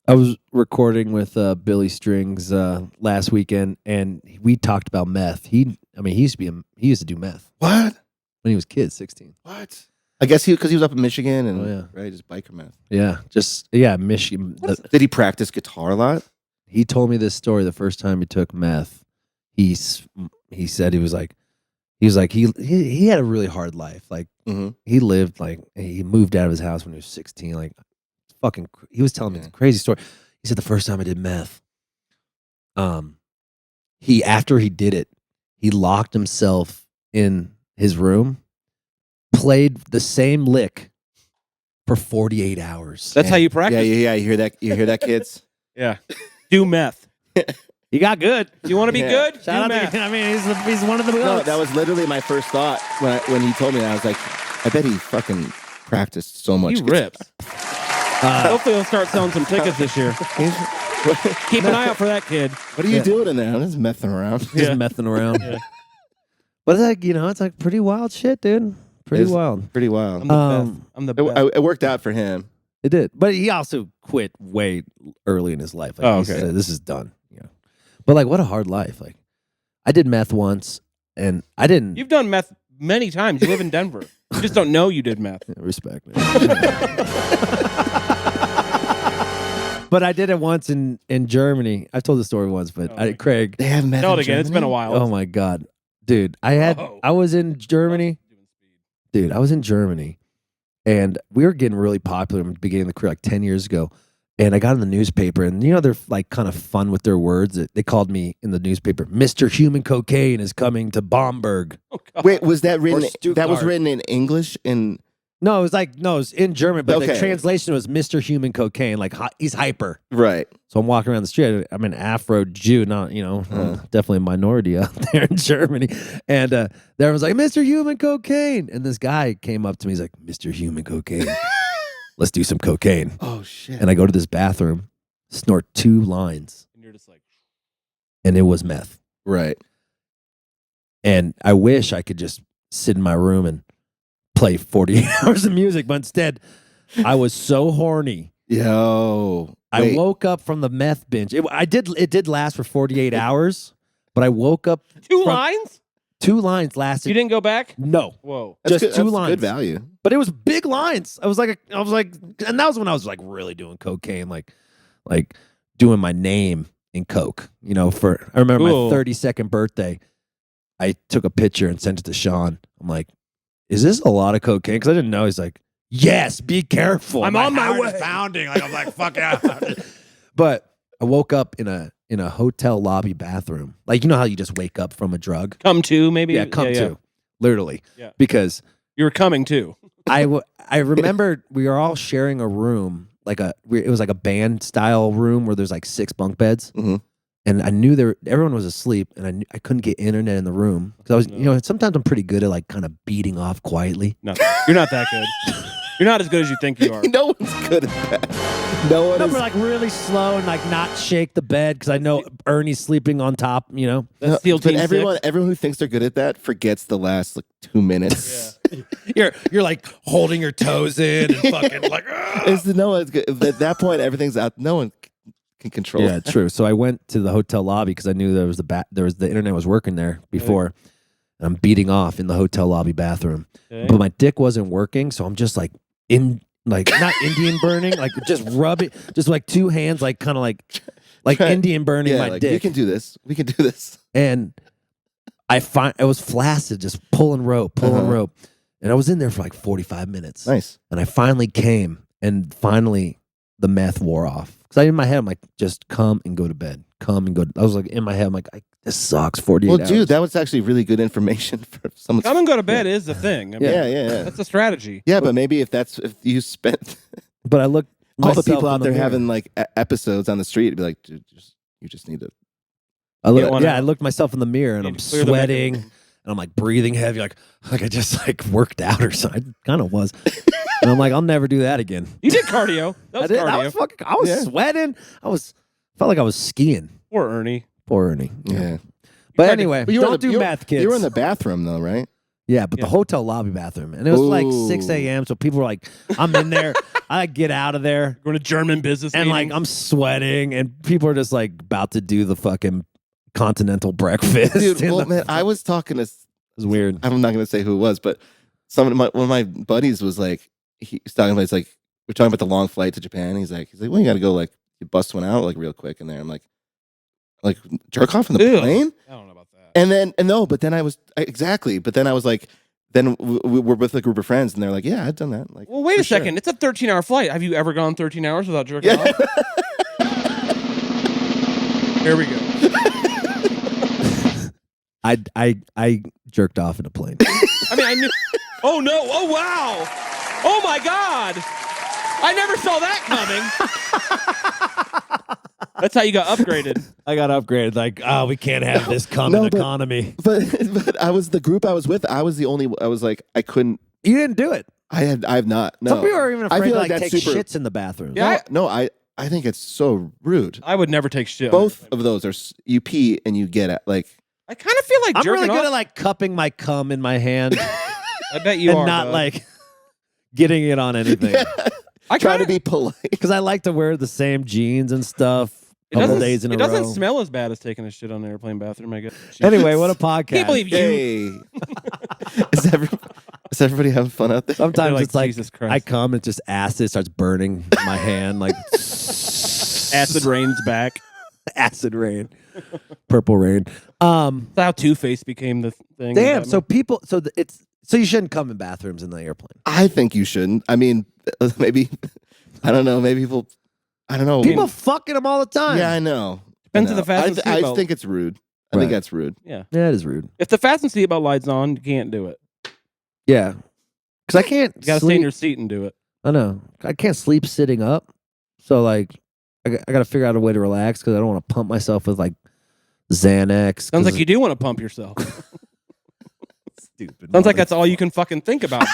I was recording with Billy Strings last weekend, and we talked about meth. He used to do meth What? when he was a kid, 16. What? I guess because he was up in Michigan and Oh, yeah. right, just biker meth. Yeah, Michigan. Did he practice guitar a lot? He told me this story the first time he took meth. He said he had a really hard life. He lived he moved out of his house when he was 16. He was telling me a crazy story. He said the first time I did meth, after he did it, he locked himself in his room, played the same lick for 48 hours. That's how you practice. Yeah. You hear that? You hear that, kids? Yeah. Do meth. He got good. You want to be Yeah. good? Shout Do out meth. to, I mean, he's one of the No, goats. that was literally my first thought when he told me that. I was like, I bet he fucking practiced so much. He rips. Hopefully he'll start selling some tickets this year. Keep an eye out for that kid. What are you doing in there? I'm just messing around. Just messing around. Yeah. But it's pretty wild shit, dude. Pretty It's wild. Pretty I'm wild. the best. I'm the best. It worked out for him. It did. But he also quit way early in his life. Oh, he okay. said, this is done. But what a hard life. I did meth once, and I didn't You've done meth many times. You live in Denver. You just don't know you did meth. respect me. But I did it once in Germany. I've told the story once, but Oh, Craig. They have meth Tell it in again. It's been a Germany? while. Oh my God. Dude, I was in Germany. Dude, I was in Germany, and we were getting really popular in the beginning of the career, 10 years ago. And I got in the newspaper, and they're kind of fun with their words. They called me in the newspaper, Mr. Human Cocaine is coming to Bomberg. Oh, God. Wait, was that written? Stuttgart. That was written in English. No, it was in German, but the Okay. translation was Mr. Human Cocaine, he's hyper. Right. So I'm walking around the street. I'm an Afro Jew, not definitely a minority out there in Germany. And everyone's like, Mr. Human Cocaine. And this guy came up to me. He's like, Mr. Human Cocaine, let's do some cocaine. Oh shit. And I go to this bathroom, snort 2 lines, And you're just like, and it was meth. Right. And I wish I could just sit in my room and play 48 hours of music, but instead, I was so horny. Yo. I Wait. woke up from the meth binge. It did last for 48 hours, but I woke up. 2 from- lines? 2 lines lasted. You didn't go back? No, Whoa. That's just good, 2 that's lines. Good value. But it was big lines. I was like, and that was when I was really doing cocaine, like doing my name in coke. I remember Cool. my 32nd birthday. I took a picture and sent it to Shawn. I'm like, is this a lot of cocaine? Because I didn't know. He's like, yes, be careful. I'm on my heart way. is pounding. I'm like, fuck yeah. But I woke up in a hotel lobby bathroom. You know how you just wake up from a drug? Come to, maybe? Yeah, come to. Literally. Yeah. Because You were coming to. I remember we were all sharing a room, it was like a band style room where there's 6 bunk beds. Mhm. And I knew everyone was asleep, and I couldn't get internet in the room. Because I was, sometimes I'm pretty good at kind of beating off quietly. No, you're not that good. You're not as good as you think you are. No, one's good at that. No one No, is. we're like really slow and like not shake the bed because I know Ernie's sleeping on top. You know, That's SEAL but Team everyone 6. who thinks they're good at that forgets the last like 2 minutes. you're like holding your toes in and fucking like. It's good. At that point, everything's out. No one can control. Yeah, true. So I went to the hotel lobby because I knew there was the internet was working there before. And I'm beating off in the hotel lobby bathroom, but my dick wasn't working, so I'm just like not Indian burning, like just rubbing, just like two hands, like kind of like Indian burning my like, dick. We can do this. We can do this. And it was flaccid, just pulling rope, and I was in there for like 45 minutes. Nice. And I finally came, and finally the meth wore off. Because in my head, I'm like, just come and go to bed. Come and go. I was like, in my head, I'm like, this sucks. 48 hours. Well, dude, that was actually really good information for someone. Come and go to bed is the thing. I mean, Yeah. That's a strategy. Yeah, but maybe if you spent But I looked all the myself people in out the there mirror. having like episodes on the street, it'd be like, dude, you just need to. I looked myself in the mirror and Need I'm to clear the sweating mechanism. and I'm like breathing heavy, like I just like worked out or something. I kind of was. And I'm like, I'll never do that again. You did cardio. That was cardio. I was sweating. Felt like I was skiing. Poor Ernie. Poor Ernie. Yeah. But anyway, But you were in don't the- do you were- math, kids. You were in the bathroom though, right? Yeah, but the hotel lobby bathroom. And it was like 6 Ooh. a.m. So people were like, I'm in there. I get out of there. Going to German business And meeting. like I'm sweating and people are just like about to do the fucking continental breakfast. Dude, in well, the- man, I was talking to. It was weird. I'm not going to say who it was, but one of my buddies was like, he's talking about, it's like, we're talking about the long flight to Japan. He's like, well, you got to go like, you bust one out like real quick in there. I'm like jerk off in the Ew. plane? I don't know about that. And then, but then I was like, then we're with a group of friends and they're like, yeah, I've done that. Like, Well, wait a for sure. second. It's a 13-hour flight. Have you ever gone 13 hours without jerking off? Here we go. I jerked off in a plane. I mean, I knew. Oh, no. Oh, wow. Oh, my God. I never saw that coming. That's how you got upgraded. I got upgraded. Like, oh, we can't have this common economy. But I was the group I was with. I was the only. I was like, I couldn't. You didn't do it. I have not. No. Some people are even I afraid feel to like like that's take super- shits in the bathroom. Yeah. No, I think it's so rude. I would never take shit. Both of those are you pee and you get it. Like, I kind of feel like I'm jerking really good off. at like cupping my cum in my hand I bet you and are. not bud. like getting it on anything. I try to kinda- be polite. Because I like to wear the same jeans and stuff It a couple doesn't, days in it a doesn't row. smell as bad as taking a shit on an airplane bathroom, I guess. Anyway, what a podcast. Can't believe you. Hey, is everybody having fun out there? Sometimes They're like, it's like Jesus Christ. I come and just acid starts burning my hand like Acid rains back. acid rain, purple rain. That's how Two-Face became the thing. Damn. So people. So you shouldn't come in bathrooms in the airplane. I think you shouldn't. I mean, maybe I don't know. Maybe people. I don't know. People fucking them all the time. Yeah, I know. Depends I on know. the fasten I seatbelt. think it's rude. I Right. think that's rude. Yeah. Yeah, it is rude. If the fasten seatbelt light's on, you can't do it. Yeah, because I can't. You got to stay sleep. in your seat and do it. I know. I can't sleep sitting up. So like, I got to figure out a way to relax because I don't want to pump myself with like Xanax. Sounds like you do want to pump yourself. stupid. Sounds like that's all you can fucking think about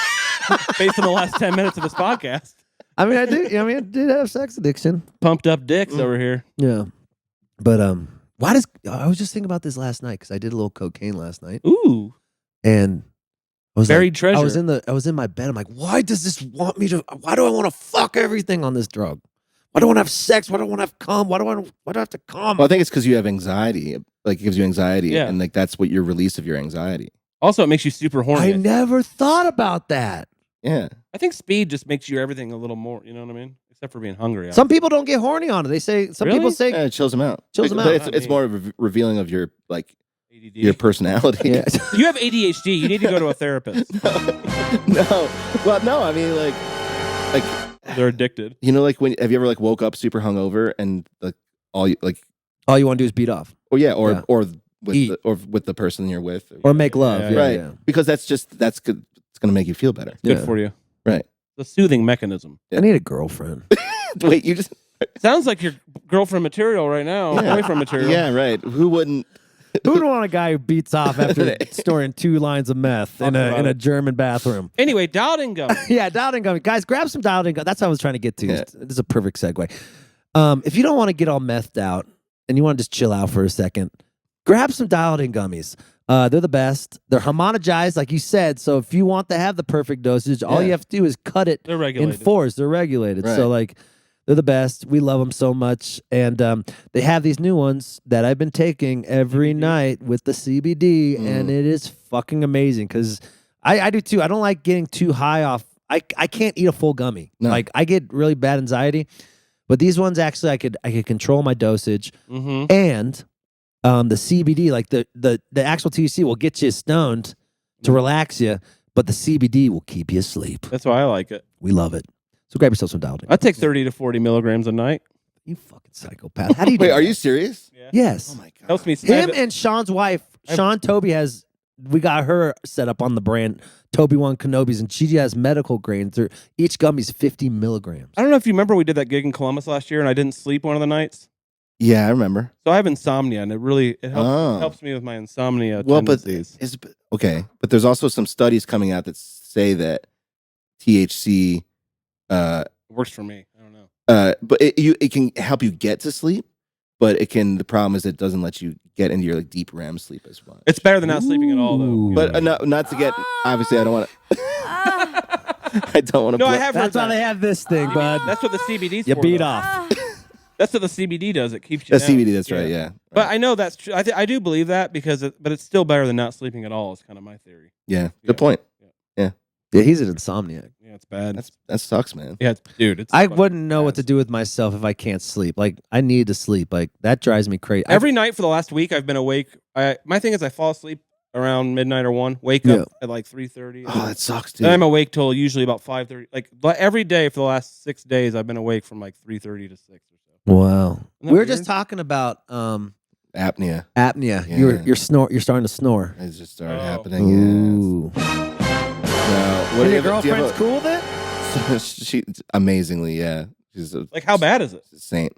based on the last 10 minutes of this podcast. I mean, I do. I mean, I did have sex addiction. Pumped up dicks over here. Yeah, but why does I was just thinking about this last night because I did a little cocaine last night Ooh. and I was Buried like, treasure. I was in my bed. I'm like, why does this want me to? Why do I want to fuck everything on this drug? Why do I want to have sex? Why do I want to have cum? Why do I have to cum? Well, I think it's because you have anxiety. Like, it gives you anxiety, Yeah. and like that's what your release of your anxiety. Also, it makes you super horny. I never thought about that. Yeah. I think speed just makes you everything a little more, you know what I mean? Except for being hungry. Some people don't get horny on it. They say some Really? people say Yeah, it chills them out. Chills them But out. It's more revealing of your like ADD. your personality. yeah. You have ADHD. You need to go to a therapist. No. Well, no. I mean, like They're addicted. you know, like have you ever like woke up super hungover and like all you like, all you want to do is beat off or Yeah. Eat. with the person you're with, or make love. Yeah, Yeah, right? yeah. Because that's good. It's gonna make you feel better. Good Yeah. for you. Right. The soothing mechanism. I need a girlfriend. Wait, you just Sounds like your girlfriend material right now. Yeah. Boyfriend material. yeah, right. Who wouldn't? Who would want a guy who beats off after storing 2 lines of meth in a German bathroom? Anyway, dialed in gum. Yeah, dialed in gum. Guys, grab some dialed in gum. That's what I was trying to get to. Yeah. This is a perfect segue. If you don't want to get all methed out and you want to just chill out for a second, grab some dialed in gummies. They're the best. They're homogenized, like you said. So if you want to have the perfect dosage, all you have to do is cut it They're in regulated. 4s. They're regulated. Right. So like they're the best. We love them so much. And they have these new ones that I've been taking every night with the CBD, and it is fucking amazing because I do too. I don't like getting too high off. I can't eat a full gummy. No. Like I get really bad anxiety. But these ones actually I could control my dosage. Mm-hmm. And the CBD, like the actual THC will get you stoned to relax you, but the CBD will keep you asleep. That's why I like it. We love it. So grab yourself some dialed in. I take 30 to 40 milligrams a night. You fucking psychopath. How do you do Wait, that? are you serious? Yeah. Yes. Oh my god. Helps me. Him and Sean's wife, Sean Toby we got her set up on the brand Toby One Kenobis, and she has medical grains. Each gummy's 50 milligrams. I don't know if you remember we did that gig in Columbus last year and I didn't sleep one of the nights. Yeah, I remember. So I have insomnia and it helps, Oh. helps me with my insomnia Well, but tendencies. okay, but there's also some studies coming out that say that THC, It works for me. I don't know. but it can help you get to sleep, but the problem is it doesn't let you get into your like deep REM sleep as well. It's better than not sleeping at all, though. Ooh. But not to get. Obviously, I don't want to. I don't want to. No, I have heard That's why that. they have this thing, bud. That's what the CBD's You for. beat though. off. That's what the CBD does. It keeps you That's down. CBD. That's right. Yeah. But I know that's true. I do believe that but it's still better than not sleeping at all. Is kind of my theory. Yeah. Yeah. Good point. Yeah, he's an insomniac. Yeah, it's bad. That sucks, man. Yeah, dude. It's I fucking wouldn't know what bad. to do with myself if I can't sleep. Like, I need to sleep. Like, that drives me crazy. Every night for the last week, I've been awake. My thing is, I fall asleep around midnight or 1. Wake up at like 3:30. Oh, that sucks, dude. Then I'm awake till usually about 5:30. Like every day for the last 6 days, I've been awake from like 3:30 to 6 or so. Wow. Isn't that We were weird? just talking about Apnea. apnea. Yeah. You're starting to snore. It just started Oh. happening. Ooh. Yeah. No. And your do you have girlfriend's a- cool with it? She amazingly, yeah. She's a Like, how bad is it? saint.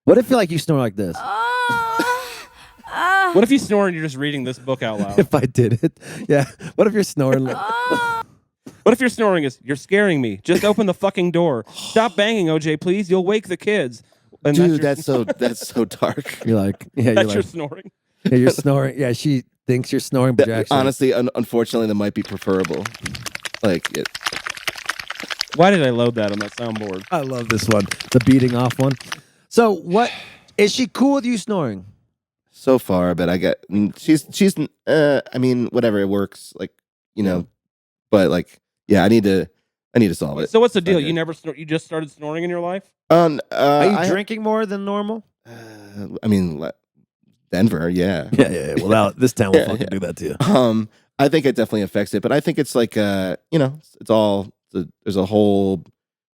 What if you snore like this? What if you snore and you're just reading this book out loud? If I did it. Yeah. What if you're snoring? What if you're snoring is, you're scaring me. Just open the fucking door. Stop banging, OJ, please. You'll wake the kids. And Dude, that's that's so dark. You're like, yeah, your, you're that's your like, snoring. yeah, you're snoring. Yeah, she thinks you're snoring, but you're actually Honestly, unfortunately, that might be preferable. Like it. Why did I load that on that soundboard? I love this one. The beating off one. So what is she cool with you snoring? So far, but she's I mean, whatever, it works, like, you know, but like, yeah, I need to solve it. So what's the deal? Okay. You never you just started snoring in your life? Are you I- drinking more than normal? I mean, Denver, yeah. Yeah. Well, this town will Yeah, fucking yeah. do that to you. I think it definitely affects it, but I think it's like, you know, it's all there's a whole,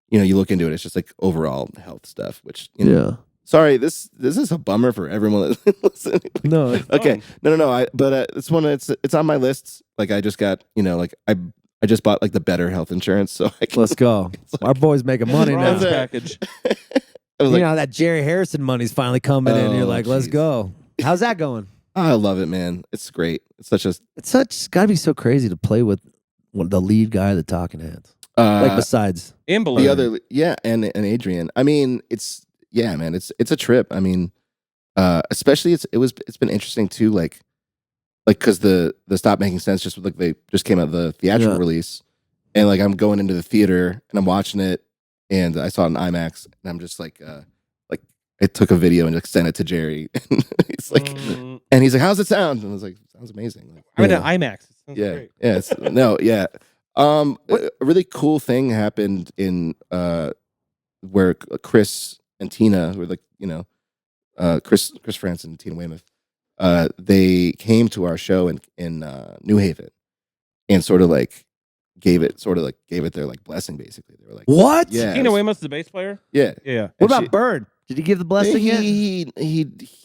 you know, you look into it, it's just like overall health stuff, which, you know, sorry, this is a bummer for everyone that's listening. No. Okay, no. But it's one. It's on my list. Like I just got, you know, like I just bought like the better health insurance, so I can. Let's go. Our boy's making money now. Bronze it. package. I was You like, know, that Jerry Harrison money's finally coming in. You're Oh, like, let's jeez. go. How's that going? I love it, man. It's great. It's such a It's gotta be so crazy to play with the lead guy of the Talking Heads. Like besides, And the below. other, yeah, and Adrian. I mean, it's man. It's a trip. I mean, especially it's been interesting too. Like because the Stop Making Sense just like they just came out the theatrical Yeah. release, and like I'm going into the theater and I'm watching it, and I saw it in IMAX, and I'm just like I took a video and like, sent it to Jerry, and he's like, and he's like, "How's it sound?" And I was like, "Sounds amazing." Like, I'm in Yeah. an IMAX. It sounds yeah, great. yeah, no, yeah. A really cool thing happened in where Chris and Tina, who were like, you know, Chris France and Tina Weymouth, they came to our show in New Haven and sort of like gave it their like blessing, basically. They were like, what? yeah, Tina Weymouth's the bass player? yeah. Yeah. What And about Bird? Did he give the blessing yet?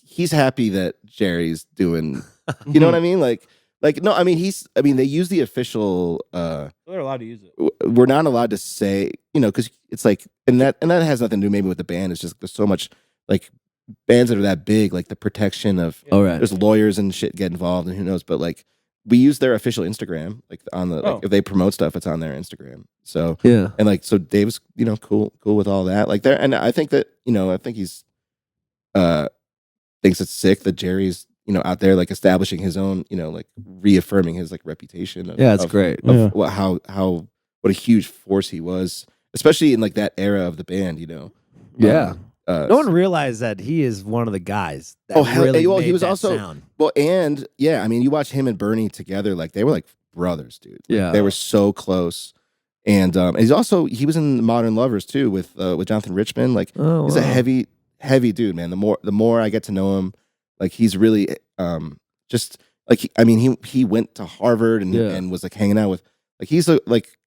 He's happy that Jerry's doing, you know what I mean? Like no, I mean they use the official. So they're allowed to use it. We're not allowed to say, you know, because it's like, and that has nothing to do maybe with the band. It's just there's so much like bands that are that big, like the protection of All right. there's lawyers and shit get involved, and who knows. But like we use their official Instagram, like on the like, if they promote stuff, it's on their Instagram. So Yeah. and like so Dave's cool with all that. Like there, and I think that I think he's thinks it's sick that Jerry's out there like establishing his own like reaffirming his like reputation. Yeah, it's great. Of what a huge force he was, especially in like that era of the band. Yeah. No one realized that he is one of the guys that really well, made he was that also sound. well, and yeah, I mean, you watch him and Bernie together, like they were like brothers, dude. Like, Yeah. they were so close. And he was in Modern Lovers too with Jonathan Richman. Like he's a heavy dude, man. The more I get to know him, like he's really just like he went to Harvard and was like hanging out with like he's like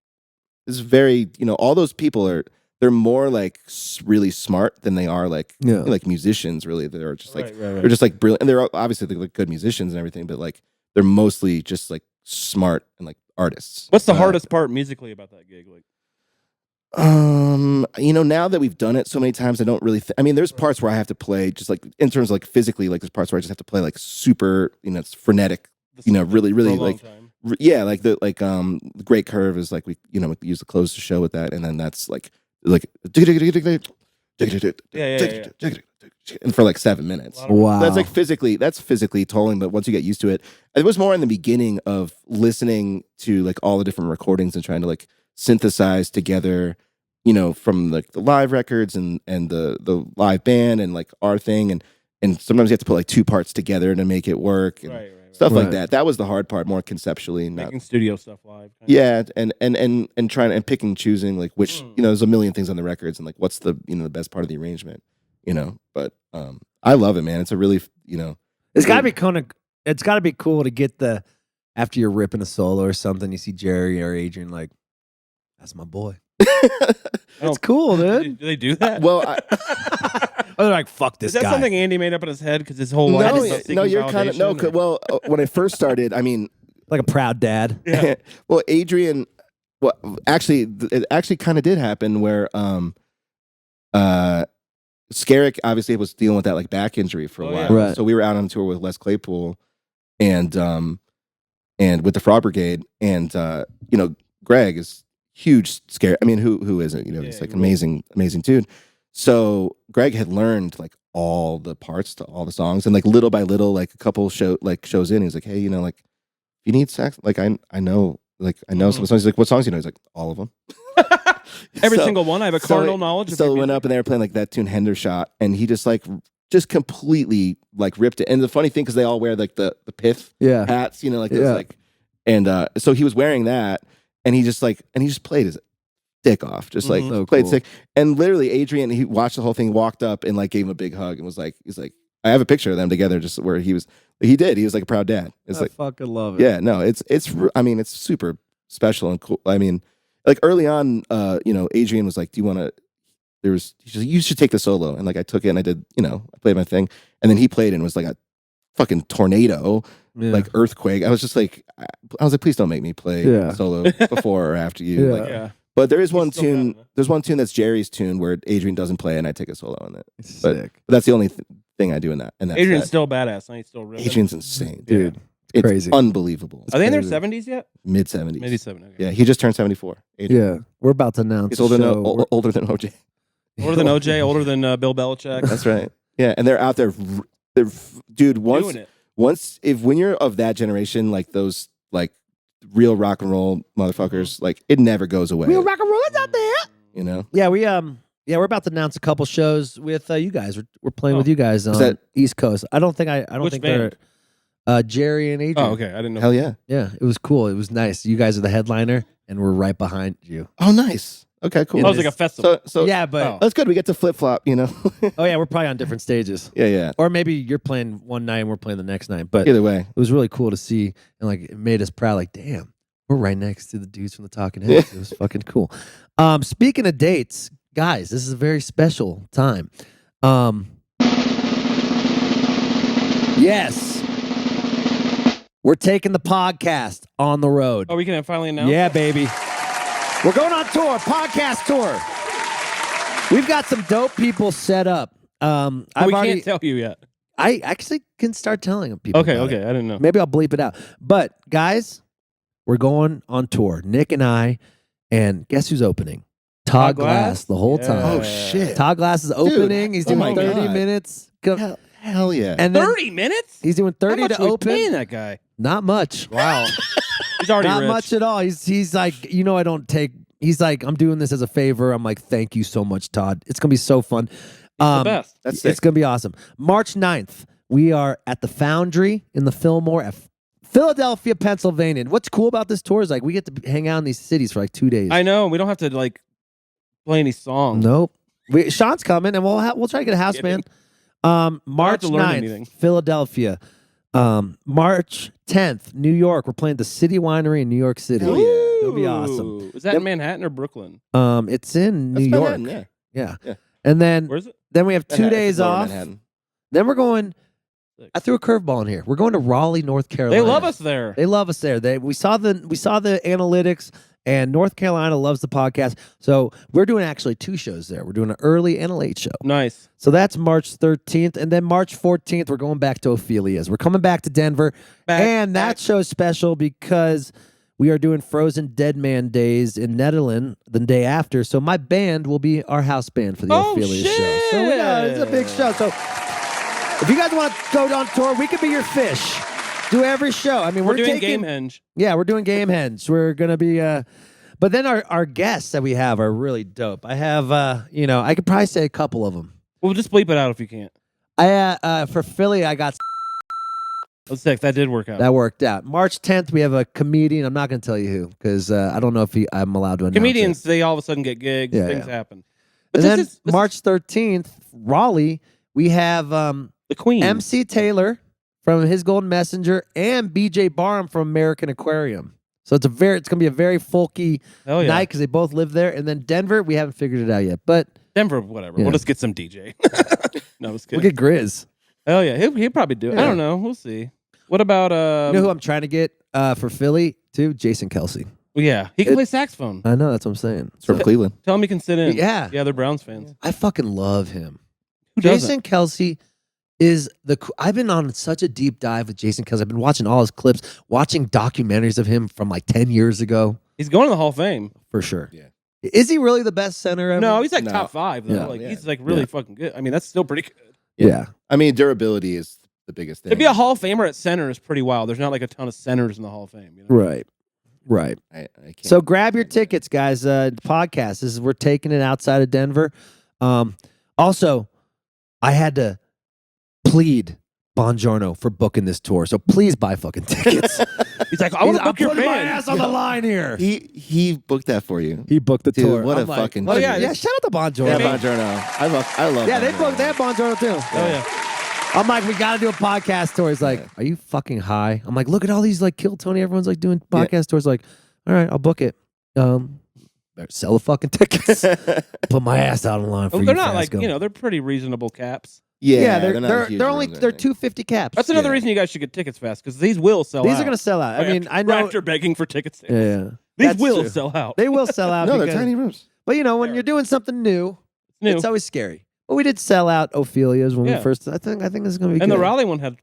this very all those people they're more like really smart than they are like like musicians. Really, they're just like they're just like brilliant. And they're obviously like good musicians and everything, but like they're mostly just like smart and like artists. What's the hardest part musically about that gig? Like, now that we've done it so many times, I don't really. There's parts where I have to play just like in terms of like physically, like there's parts where I just have to play like super, it's frenetic. Really, really like. Yeah, like the Great Curve is like we use the close to show with that, and then that's like and for like 7 minutes. Wow. That's physically tolling, but once you get used to it, it was more in the beginning of listening to like all the different recordings and trying to like synthesize together, from like the live records and the live band and like our thing and sometimes you have to put like two parts together to make it work. And, stuff like that. That was the hard part, more conceptually, making studio stuff live. Yeah, and trying and picking, choosing like which there's a million things on the records and like what's the the best part of the arrangement, But I love it, man. It's a really It's gotta be it's gotta be cool to get after you're ripping a solo or something, you see Jerry or Adrian like, that's my boy. It's cool, dude. Do they do that? Well, they're like, fuck this guy. Is that something Andy made up in his head? Because his whole life is about no, you're seeking kind of validation, Well, when I first started, like a proud dad. Yeah. well, Adrian. Well, actually, it actually kind of did happen where Skerrick obviously was dealing with that like back injury for a while. Yeah. Right. So we were out on tour with Les Claypool and with the Frog Brigade and Greg is huge scare. Who isn't? He's like amazing dude. So Greg had learned like all the parts to all the songs, and like little by little, like a couple shows in, he's like, hey, like if you need sax, like I know some songs. He's like, what songs? He's like, all of them. Every single one. I have a cardinal knowledge. So went up and they were playing like that tune Hendershot, and he just completely like ripped it. And the funny thing, because they all wear like the pith hats, like those, like, and so he was wearing that, and he just played his dick off, just like played sick. And literally, Adrian, he watched the whole thing, walked up and like gave him a big hug, and was like, he's like, I have a picture of them together, just where he was like a proud dad. It's I like fucking love it. Yeah, no, it's it's super special and cool. Like early on, Adrian was like, do you want to? You should take the solo, and like I took it and I did, I played my thing, and then he played and it was like a fucking tornado. Like earthquake. I was like, please don't make me play solo before or after you. But there is one tune. There's one tune that's Jerry's tune where Adrian doesn't play and I take a solo on it. But that's the only thing I do in that. And that's Adrian's still badass. He's still ripping. Adrian's insane, dude. It's crazy, unbelievable. Are they in their 70s yet? Mid 70s, maybe 7. Okay. Yeah, he just turned 74. Adrian. Yeah, we're about to announce. He's older than OJ. Older than OJ. Older than Bill Belichick. That's right. Yeah, and they're out there. Dude, when you're of that generation, like those like real rock and roll motherfuckers, like it never goes away. Real rock and roll is out there. Yeah, we're about to announce a couple shows with you guys. We're playing with you guys on East Coast. I don't think band? they're Jerry and Adrian. Oh, okay. I didn't know. Hell yeah. Yeah, it was cool. It was nice. You guys are the headliner, and we're right behind you. Oh, nice. Okay, cool. It was like a festival. So yeah, but that's good. We get to flip flop, Oh yeah, we're probably on different stages. Yeah. Or maybe you're playing one night and we're playing the next night. But either way, it was really cool to see, and like it made us proud. Like, damn, we're right next to the dudes from the Talking Heads. It was fucking cool. Speaking of dates, guys, this is a very special time. Yes, we're taking the podcast on the road. Oh, we can finally announce. Yeah, baby. We're going on tour, podcast tour. We've got some dope people set up. But I've we already. can't tell you yet. I actually can start telling people. Okay, about okay. it. I didn't know. Maybe I'll bleep it out. But guys, we're going on tour. Nick and I, and guess who's opening? Todd Glass the whole time. Oh, shit. Todd Glass is opening. He's oh doing my 30 God. minutes. Hell yeah. And then 30 minutes? he's doing 30 How much to are we open. paying that guy? Not much. Wow. He's already Not rich. much at all. He's like, I don't take. He's like, I'm doing this as a favor. I'm like, thank you so much, Todd. It's gonna be so fun. The best. That's It's sick. gonna be awesome. March 9th, we are at the Foundry in the Fillmore at Philadelphia, Pennsylvania. What's cool about this tour is like we get to hang out in these cities for like 2 days. I know. We don't have to like play any songs. Nope. Sean's coming, and we'll try to get a house Kidding. band. March to learn 9th, anything. Philadelphia. March 10th, New York. We're playing the City Winery in New York City. Hell yeah. It'll be awesome. Ooh. Is that in Manhattan or Brooklyn? It's in That's New York. Manhattan, Yeah. Yeah. And then Where is it? we have 2 Manhattan, days Lower off. Manhattan. Then we're going. I threw a curveball in here. We're going to Raleigh, North Carolina. They love us there. They love us there. We saw the analytics, and North Carolina loves the podcast. So we're doing actually 2 shows there. We're doing an early and a late show. Nice. So that's March 13th, and then March 14th we're going back to Ophelia's. We're coming back to Denver, and that show's special because we are doing Frozen Dead Man Days in Netherlands the day after. So my band will be our house band for the Oh, Ophelia's show. So it's a big show. So if you guys want to go on tour, we could be your fish. Do every show. I mean, We're doing taking, Gamehenge. Yeah, we're doing Gamehenge. We're gonna be. But then our guests that we have are really dope. I have, I could probably say a couple of them. We'll just bleep it out if you can't. For Philly, I got That's sick. That did work out. that worked out. March 10th, we have a comedian. I'm not gonna tell you who because I don't know if I'm allowed to announce Comedians, it. they all of a sudden get gigs. Yeah, Things yeah. happen. But And then this is March 13th, Raleigh, we have the Queen. MC Taylor from His Golden Messenger and BJ Barham from American Aquarium. So it's gonna be a very folky Hell yeah. night because they both live there. And then Denver, we haven't figured it out yet, but Denver, whatever. Yeah. We'll just get some DJ. No, I was we'll kidding. get Grizz. Hell yeah. He'll probably do it. I Yeah. don't know. We'll see. What about You know who I'm trying to get for Philly too? Jason Kelsey. yeah, he can play saxophone. I know that's what I'm saying. It's from Cleveland. Tell him he can sit in. Yeah. Yeah, they're Browns fans. I fucking love him. Who Jason doesn't? Kelsey is I've been on such a deep dive with Jason Kelsey. I've been watching all his clips, watching documentaries of him from like 10 years ago. He's going to the Hall of Fame. For sure. Yeah. Is he really the best center ever? No, he's like No. top 5 though. Yeah. Like Yeah. he's like really Yeah. fucking good. I mean, that's still pretty good. Yeah. I mean, durability is the biggest thing. To be a Hall of Famer at center is pretty wild. There's not like a ton of centers in the Hall of Fame. You know? Right. Right. I can't. So grab your tickets, guys. Podcast. We're taking it outside of Denver. Also, I had to plead Bongiorno for booking this tour. So please buy fucking tickets. He's like, I want to book your putting my band. ass on the line here. He booked that for you. He booked the Dude, tour. what I'm a like, fucking oh, yeah, genius. yeah. Shout out to Bongiorno. Yeah, Yeah, Bongiorno. I love. they Bongiorno. booked. They have Bongiorno too. Oh yeah. I'm like, we got to do a podcast tour. He's like, Yeah. are you fucking high? I'm like, look at all these like Kill Tony. Everyone's like doing podcast tours. Like, all right, I'll book it. Better sell the fucking tickets. Put my ass out on the line for Well, you. they're not like Frasco. they're pretty reasonable caps. Yeah, not they're huge only rooms or they're anything. 250 caps. That's another Yeah. reason you guys should get tickets fast because these will sell out. These are gonna sell out. I mean, I know. After begging for tickets, Yeah, these That's will true. sell out. they will sell out. No, they're because- tiny rooms. But you know, when you're doing something new, New. it's always scary. But we did sell out Ophelia's when Yeah. we first. I think this is gonna be And good. the Raleigh one had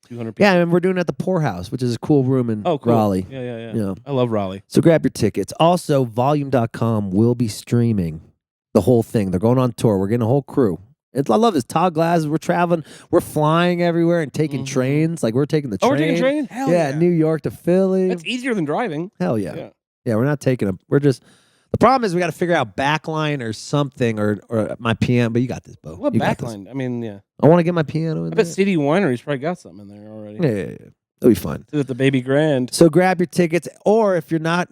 200 people. Yeah, and we're doing it at the Poorhouse, which is a cool room in Oh, cool. Raleigh. Yeah. Yeah. I love Raleigh. So grab your tickets. Also, volume.com will be streaming the whole thing. They're going on tour. We're getting a whole crew. I love this. Todd Glass, we're traveling. We're flying everywhere and taking trains. Like we're taking the train. Oh, we're taking train? Hell yeah. New York to Philly. That's easier than driving. Hell yeah. Yeah. Yeah, we're not taking them. We're just the problem is we got to figure out backline or something or my piano. But you got this, Bo. What You got this. backline? I mean, yeah. I want to get my piano in I bet there. CD Winery's probably got something in there already. Yeah. It'll be fun. Sit at the Baby Grand. So grab your tickets, or if you're not,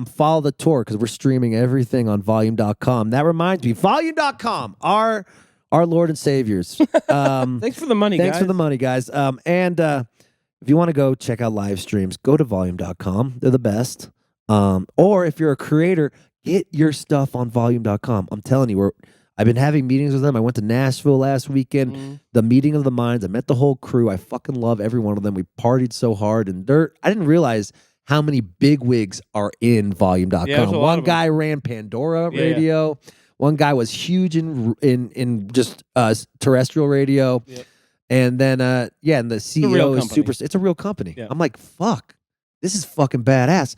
follow the tour because we're streaming everything on volume.com. That reminds me, volume.com, our Lord and Saviors. Thanks for the money, Thanks guys. for the money, guys. And if you want to go check out live streams, go to volume.com. They're the best. Or if you're a creator, get your stuff on volume.com. I'm telling you, I've been having meetings with them. I went to Nashville last weekend, the meeting of the minds. I met the whole crew. I fucking love every one of them. We partied so hard, and I didn't realize how many big wigs are in volume.com. Yeah, there's a lot One of them. guy ran Pandora Yeah, Radio. One guy was huge in just terrestrial radio. Yep. And then, and the CEO real is company. super. It's a real company. Yeah. I'm like, fuck, this is fucking badass.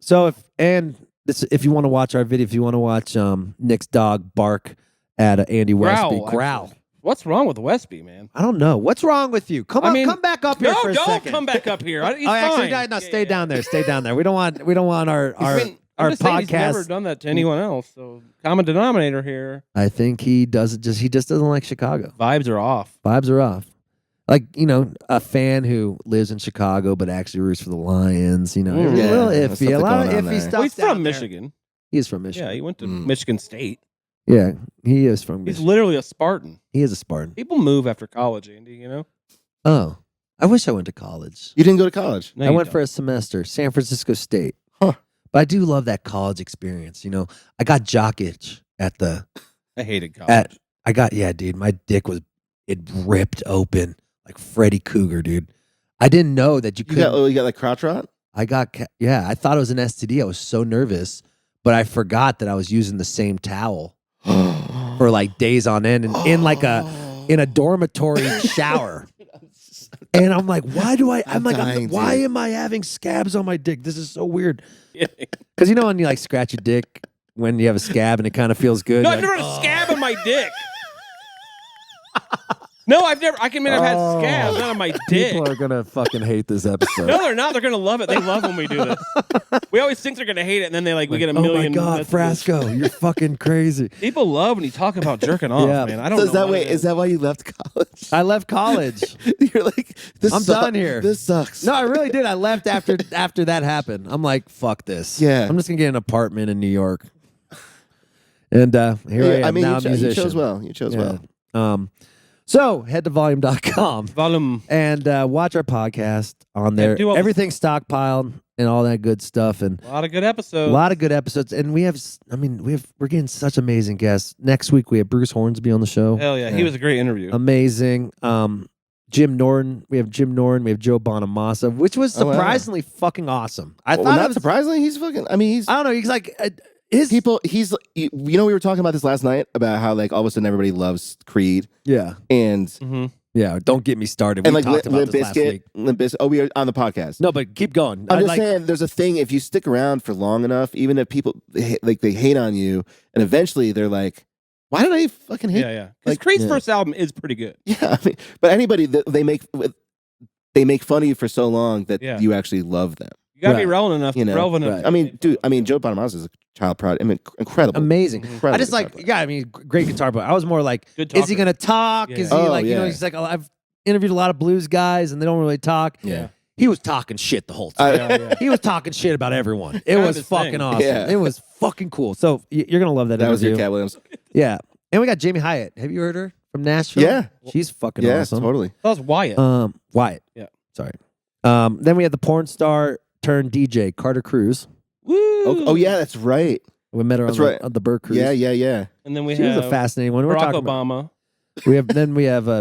So if you want to watch our video, if you want to watch Nick's dog bark at Andy Westby, growl. Actually. What's wrong with Westby, man? I don't know what's wrong with you. Come come back up here for a don't second. come back up here. He's Actually, fine. no, stay down there. Stay down there. We don't want our I'm just saying he's never podcast. done that to anyone else. So common denominator here. I think he just doesn't like Chicago. Vibes are off. Vibes are off. Like, a fan who lives in Chicago but actually roots for the Lions, a little there's iffy. something A lot of going on iffy there. stuff. Well, he's from Michigan. He is from Michigan. Yeah, he went to Mm. Michigan State. Yeah, he is from He's Michigan. literally a Spartan. He is a Spartan. People move after college, Andy, you know? Oh, I wish I went to college. You didn't go to college. No, I you went don't. for a semester, San Francisco State. Huh. But I do love that college experience. I got jock itch at the I hated college. dude. My dick it ripped open like Freddy Cougar, dude. I didn't know that you You could. got like crotch rot? I thought it was an STD. I was so nervous, but I forgot that I was using the same towel for like days on end and in a dormitory shower. And I'm like, why am I having scabs on my dick? This is so weird. Because when you like scratch your dick when you have a scab and it kind of feels good. No, I've never had a scab on my dick. No, I've never. I can admit I've had scabs, not on my dick. People are gonna fucking hate this episode. No, they're not. They're gonna love it. They love when we do this. We always think they're gonna hate it, and then we get a million. Oh my god, messages. Frasco, you're fucking crazy. People love when you talk about jerking off, Yeah. man. I don't So know. is that what way? it Is that why you left college? I left college. You're like, this. I'm done here. This sucks. No, I really did. I left after that happened. I'm like, fuck this. Yeah. I'm just gonna get an apartment in New York. And here I am now a you musician. chose well. You chose well. So head to volume.com Volume. and watch our podcast on there. do all the- Everything's stockpiled and all that good stuff, and A lot of good a episodes. lot of good episodes. And we're getting such amazing guests. Next week we have Bruce Hornsby on the show. Hell yeah, he was a great interview. Amazing. Jim Norton. We have Jim Norton. We have Joe Bonamassa, which was Oh, wow. surprisingly fucking awesome. I Well, thought not it was, surprisingly, he's fucking. I mean, he's I don't know. He's like his people. He's we were talking about this last night about how like all of a sudden everybody loves Creed Yeah. and Mm-hmm. Yeah. Don't get me started. and We like talked about Limp this last Bizkit. week. Limp Bizkit. Oh, we are on the podcast. No, but keep going. I'm I'd just like- saying, there's a thing. If you stick around for long enough, even if people they hate on you, and eventually they're like, "Why did I fucking hate?" Yeah, yeah. Because Like, Creed's yeah. first album is pretty good. Yeah, I mean, but anybody that they make fun of you for so long that Yeah. you actually love them. You gotta be Right. relevant enough. You know, relevant right. enough. I mean, dude. I mean, Joe Bonamassa is a child prod. I mean, incredible. amazing. Incredible I just guitar like, player. yeah, I mean, great guitar player. I was more like, Good is he talker. going to talk? Yeah. Is he Oh, like, yeah. he's like, I've interviewed a lot of blues guys and they don't really talk. Yeah. He was talking shit the whole time. Yeah, yeah. He was talking shit about everyone. It Kind of was his fucking thing. awesome. Yeah. It was fucking cool. So you're going to love that That was interview. your Cat Williams. Yeah. And we got Jamie Hyatt. Have you heard her from Nashville? Yeah. She's fucking Yeah, awesome. totally. That was Wyatt. Wyatt. Yeah. Sorry. Then we had the porn star turned DJ, Carter Cruz. Woo! Oh, yeah, that's right. We met her That's on, right. on the Burr Cruise. Yeah. And then we She was have a fascinating one. We're Barack talking about- Obama. We have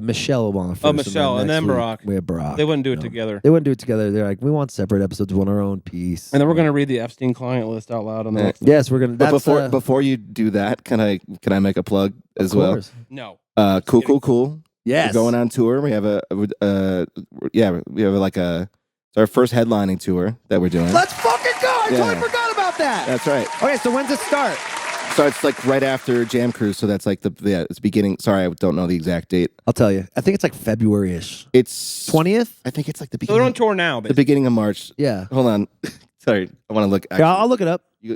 Michelle Obama first. Michelle, and then next week Barack. We have Barack. They wouldn't do it No. together. They wouldn't do it together. They're like, we want separate episodes. We want our own piece. And then we're gonna read the Epstein client list out loud on the Yeah. next. Yes, we're gonna. But That's before you do that, can I make a plug as of well? course. No. Cool. Yes, We're going on tour. We have it's our first headlining tour that we're doing. Let's fucking go! I Yeah. totally forgot about that. That's right. Okay, so when's it start? Starts like right after Jam Cruise, so that's like it's beginning. Sorry, I don't know the exact date. I'll tell you. I think it's like February-ish. It's 20th. I think it's like the So they're on beginning. tour now, The basically. beginning of March. Yeah. Hold on. Sorry, I want to look. Yeah, I'll look it up. Yeah,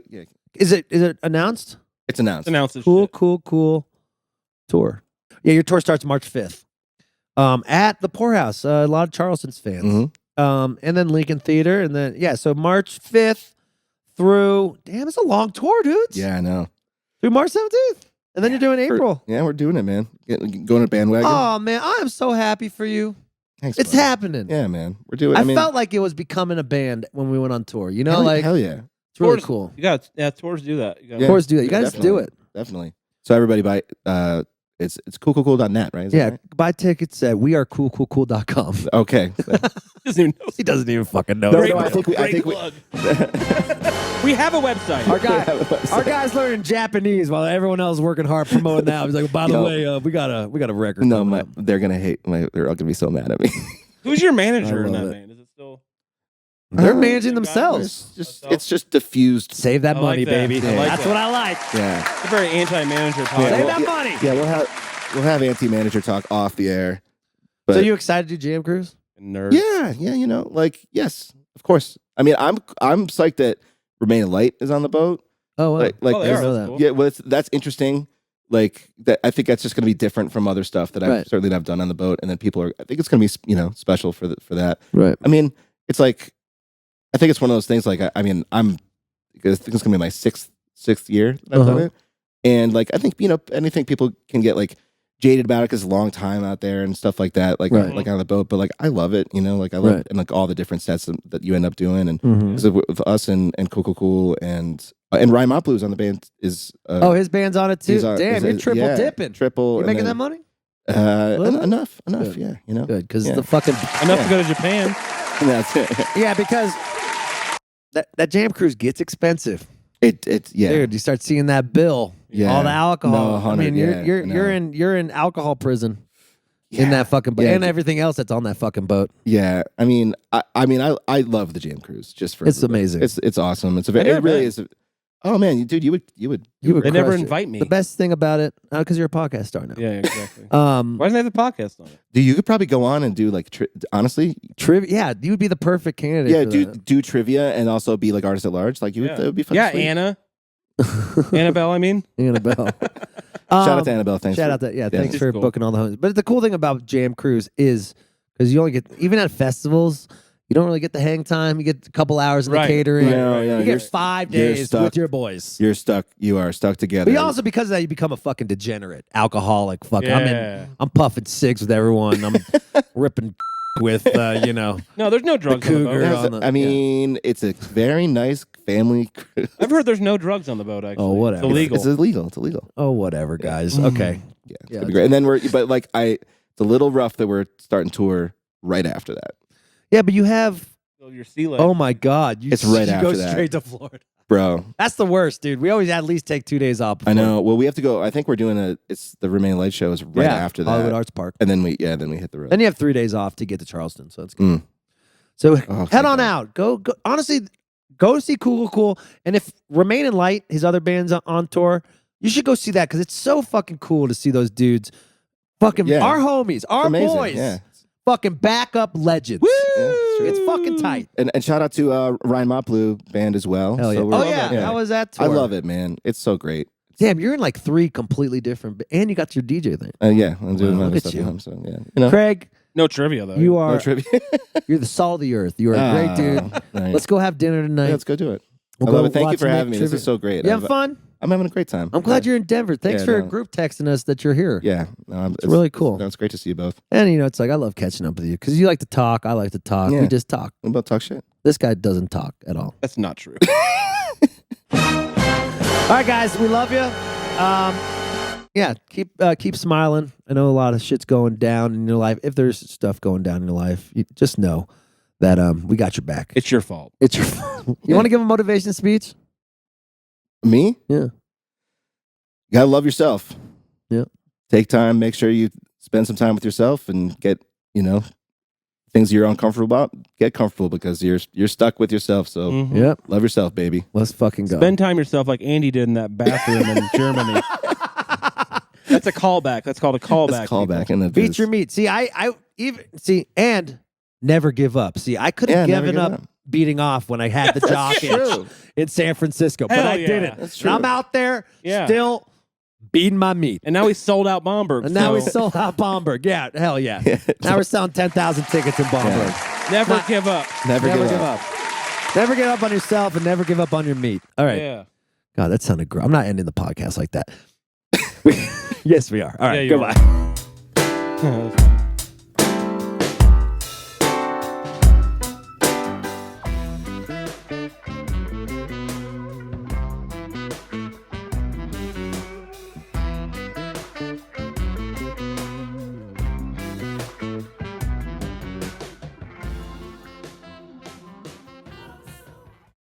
Is it announced? it's announced. Announce this Cool, shit. cool. Tour. Yeah, your tour starts March 5th. At the Poorhouse. A lot of Charleston's fans. Mhm. And then Lincoln Theater, and then so March 5th through. Damn, it's a long tour, dudes. Yeah, I know. Through March 17th, and then you're doing April. Yeah, we're doing it, man. Going to bandwagon. Oh man, I am so happy for you. Thanks, It's buddy. happening. Yeah, man. We're doing. I I mean, felt like it was becoming a band when we went on tour. You know, hell yeah, it's really Tours- cool. You got tours do that. You gotta- Yeah. Tours do that. You guys do definitely. it. Definitely. So everybody buy. It's cool.net, right? Is that Yeah, right? buy tickets at wearecoolcoolcool.com. Okay. Doesn't even know. He doesn't even fucking know. No, Great I think we- great plug. We have a website. Our guy's learning Japanese while everyone else is working hard promoting that. He's like, by the Yo. way, we got a record. No, coming up. they're gonna hate. They're all gonna be so mad at me. Who's your manager in love that it. band? Is it still? They're Uh, managing themselves. It's just diffused. Save that I like money, that. baby. I like That's that. what I like. Yeah, It's a very anti-manager podcast. Save well, that yeah. money. yeah. We'll have anti-manager talk off the air. But So you excited to do Jam Cruise? Nerd. yeah. You know, like yes, of course. I mean, I'm psyched that Remain Light is on the boat. Oh, wow. Like Oh, they I are. didn't know That's that. cool. yeah. Well, that's interesting. Like that, I think that's just going to be different from other stuff that Right. I've done on the boat, and then people are. I think it's going to be special for that. Right. I mean, it's like, I think it's one of those things. Like, I think it's going to be my sixth year that I've done Uh-huh. it, and like I think anything people can get like jaded about it because it's a long time out there and stuff like that. Like Right. like on the boat, but like I love it. Like I love Right. and like all the different sets that you end up doing, and Mhm. because with us and Cool and Ryan Moplu's on the band is. Oh, his band's on it too. he's on- Damn, is you're it- triple yeah, dipping. Triple. You and making then, that money? en- bit? enough. Good. Yeah, Good, because Yeah. the fucking Enough to go to Japan. And that's it. yeah, because that Jam Cruise gets expensive, Yeah. dude. You start seeing that bill, Yeah. all the alcohol. No, I 100, mean, yeah, you're I know. you're in alcohol prison Yeah. in that fucking boat, Yeah. and everything else that's on that fucking boat. Yeah, I mean, I love the Jam Cruise. Just for It's amazing. It's awesome. It's a I've very. never It really been. is. Oh man, you would. You would They never crush it. invite me. The best thing about it, because you're a podcast star now. Yeah, exactly. Why Why doesn't they have the podcast on it? Dude, you could probably go on and do like honestly, trivia? Yeah, you would be the perfect candidate. yeah, for that. do trivia and also be like artist at large. Like you would. That would be fucking Yeah, sweet. Anna. Annabelle, I mean. Annabelle. Shout out to Annabelle. Thanks. Shout for- out to Yeah. thanks She's for cool. booking all the homes. But the cool thing about Jam Cruise is because you only get even at festivals, you don't really get the hang time. You get a couple hours in Right, the catering. right, No, right. no, You you're get 5 you're days stuck. with your boys. You're stuck. You are stuck together. But you also because of that you become a fucking degenerate, alcoholic. Fuck, Yeah. I'm puffing cigs with everyone. I'm ripping with No, there's no drugs on the cougar. boat. Yes, on the- I mean, it's a very nice family cruise. I've heard there's no drugs on the boat, actually. Oh, whatever. It's illegal. It's illegal. It's illegal. oh whatever, guys. Okay. Yeah, it's Yeah, gonna be great. And then but like it's a little rough that we're starting tour right after that, Yeah, but you have. Your sea leg. Oh my God! It's right you after go that. straight to Florida. bro. That's the worst, dude. We always at least take 2 days off. I know. Well, we have to go. I think we're doing it's the Remain Light show is right after that, Hollywood Arts Park. and then we hit the road. Then you have 3 days off to get to Charleston, so that's good. Mm. So Oh, head thank on God. out. Go. Honestly, go see Cool. And if Remain in Light, his other bands on tour, you should go see that because it's so fucking cool to see those dudes. Fucking Yeah. our homies, our amazing, boys. yeah. Fucking backup legends. Yeah, it's true. It's fucking tight. And shout out to Ryan Moplu band as well. Hell yeah. So we're- Oh yeah. yeah. How was that tour? I love it, man. It's so great. Damn, you're in like 3 completely different, and you got your DJ thing. Yeah, I'm doing Wow, other look at stuff you. at home. So yeah, Craig, No trivia though. you no are trivia. you're the salt of the earth. You are a great dude. Nice. Let's go have dinner tonight. Let's go do it. We'll I love go it. Thank you watch for some having me. This trivia. is so great. You having fun? I'm having a great time. I'm glad you're in Denver. Thanks Yeah, for no. group texting us that you're here. Yeah, no, it's really cool. No, it's great to see you both. And it's like I love catching up with you because you like to talk. I like to talk. Yeah. We just talk. We about talk shit. This guy doesn't talk at all. That's not true. All right, guys, we love you. Yeah, keep smiling. I know a lot of shit's going down in your life. If there's stuff going down in your life, you just know that we got your back. It's your fault. It's your fault. You want to give a motivation speech? Me? Yeah. You gotta love yourself. Yeah. Take time. Make sure you spend some time with yourself and get things you're uncomfortable about. Get comfortable because you're stuck with yourself. So Mhm. Yep. love yourself, baby. Let's fucking go. Spend time yourself like Andy did in that bathroom in Germany. That's a callback. That's called a callback. Let's call people. back in the Beat your meat. See, I even see and never give up. See, I could have never given give up beating off when I had the jock true. in San Francisco, but Hell I yeah. didn't. That's And I'm true. out there Yeah. still beating my meat. And now we sold out Bomberg. And now we so sold out Bomberg. Yeah, hell yeah. Now we're selling 10,000 tickets in Bomberg. never Not- give up. Never, Never give give up. up. Never give up on yourself and never give up on your meat. All right. Yeah. God, that sounded gross. I'm not ending the podcast like that. Yes, we are. All right. Yeah, you Goodbye. are.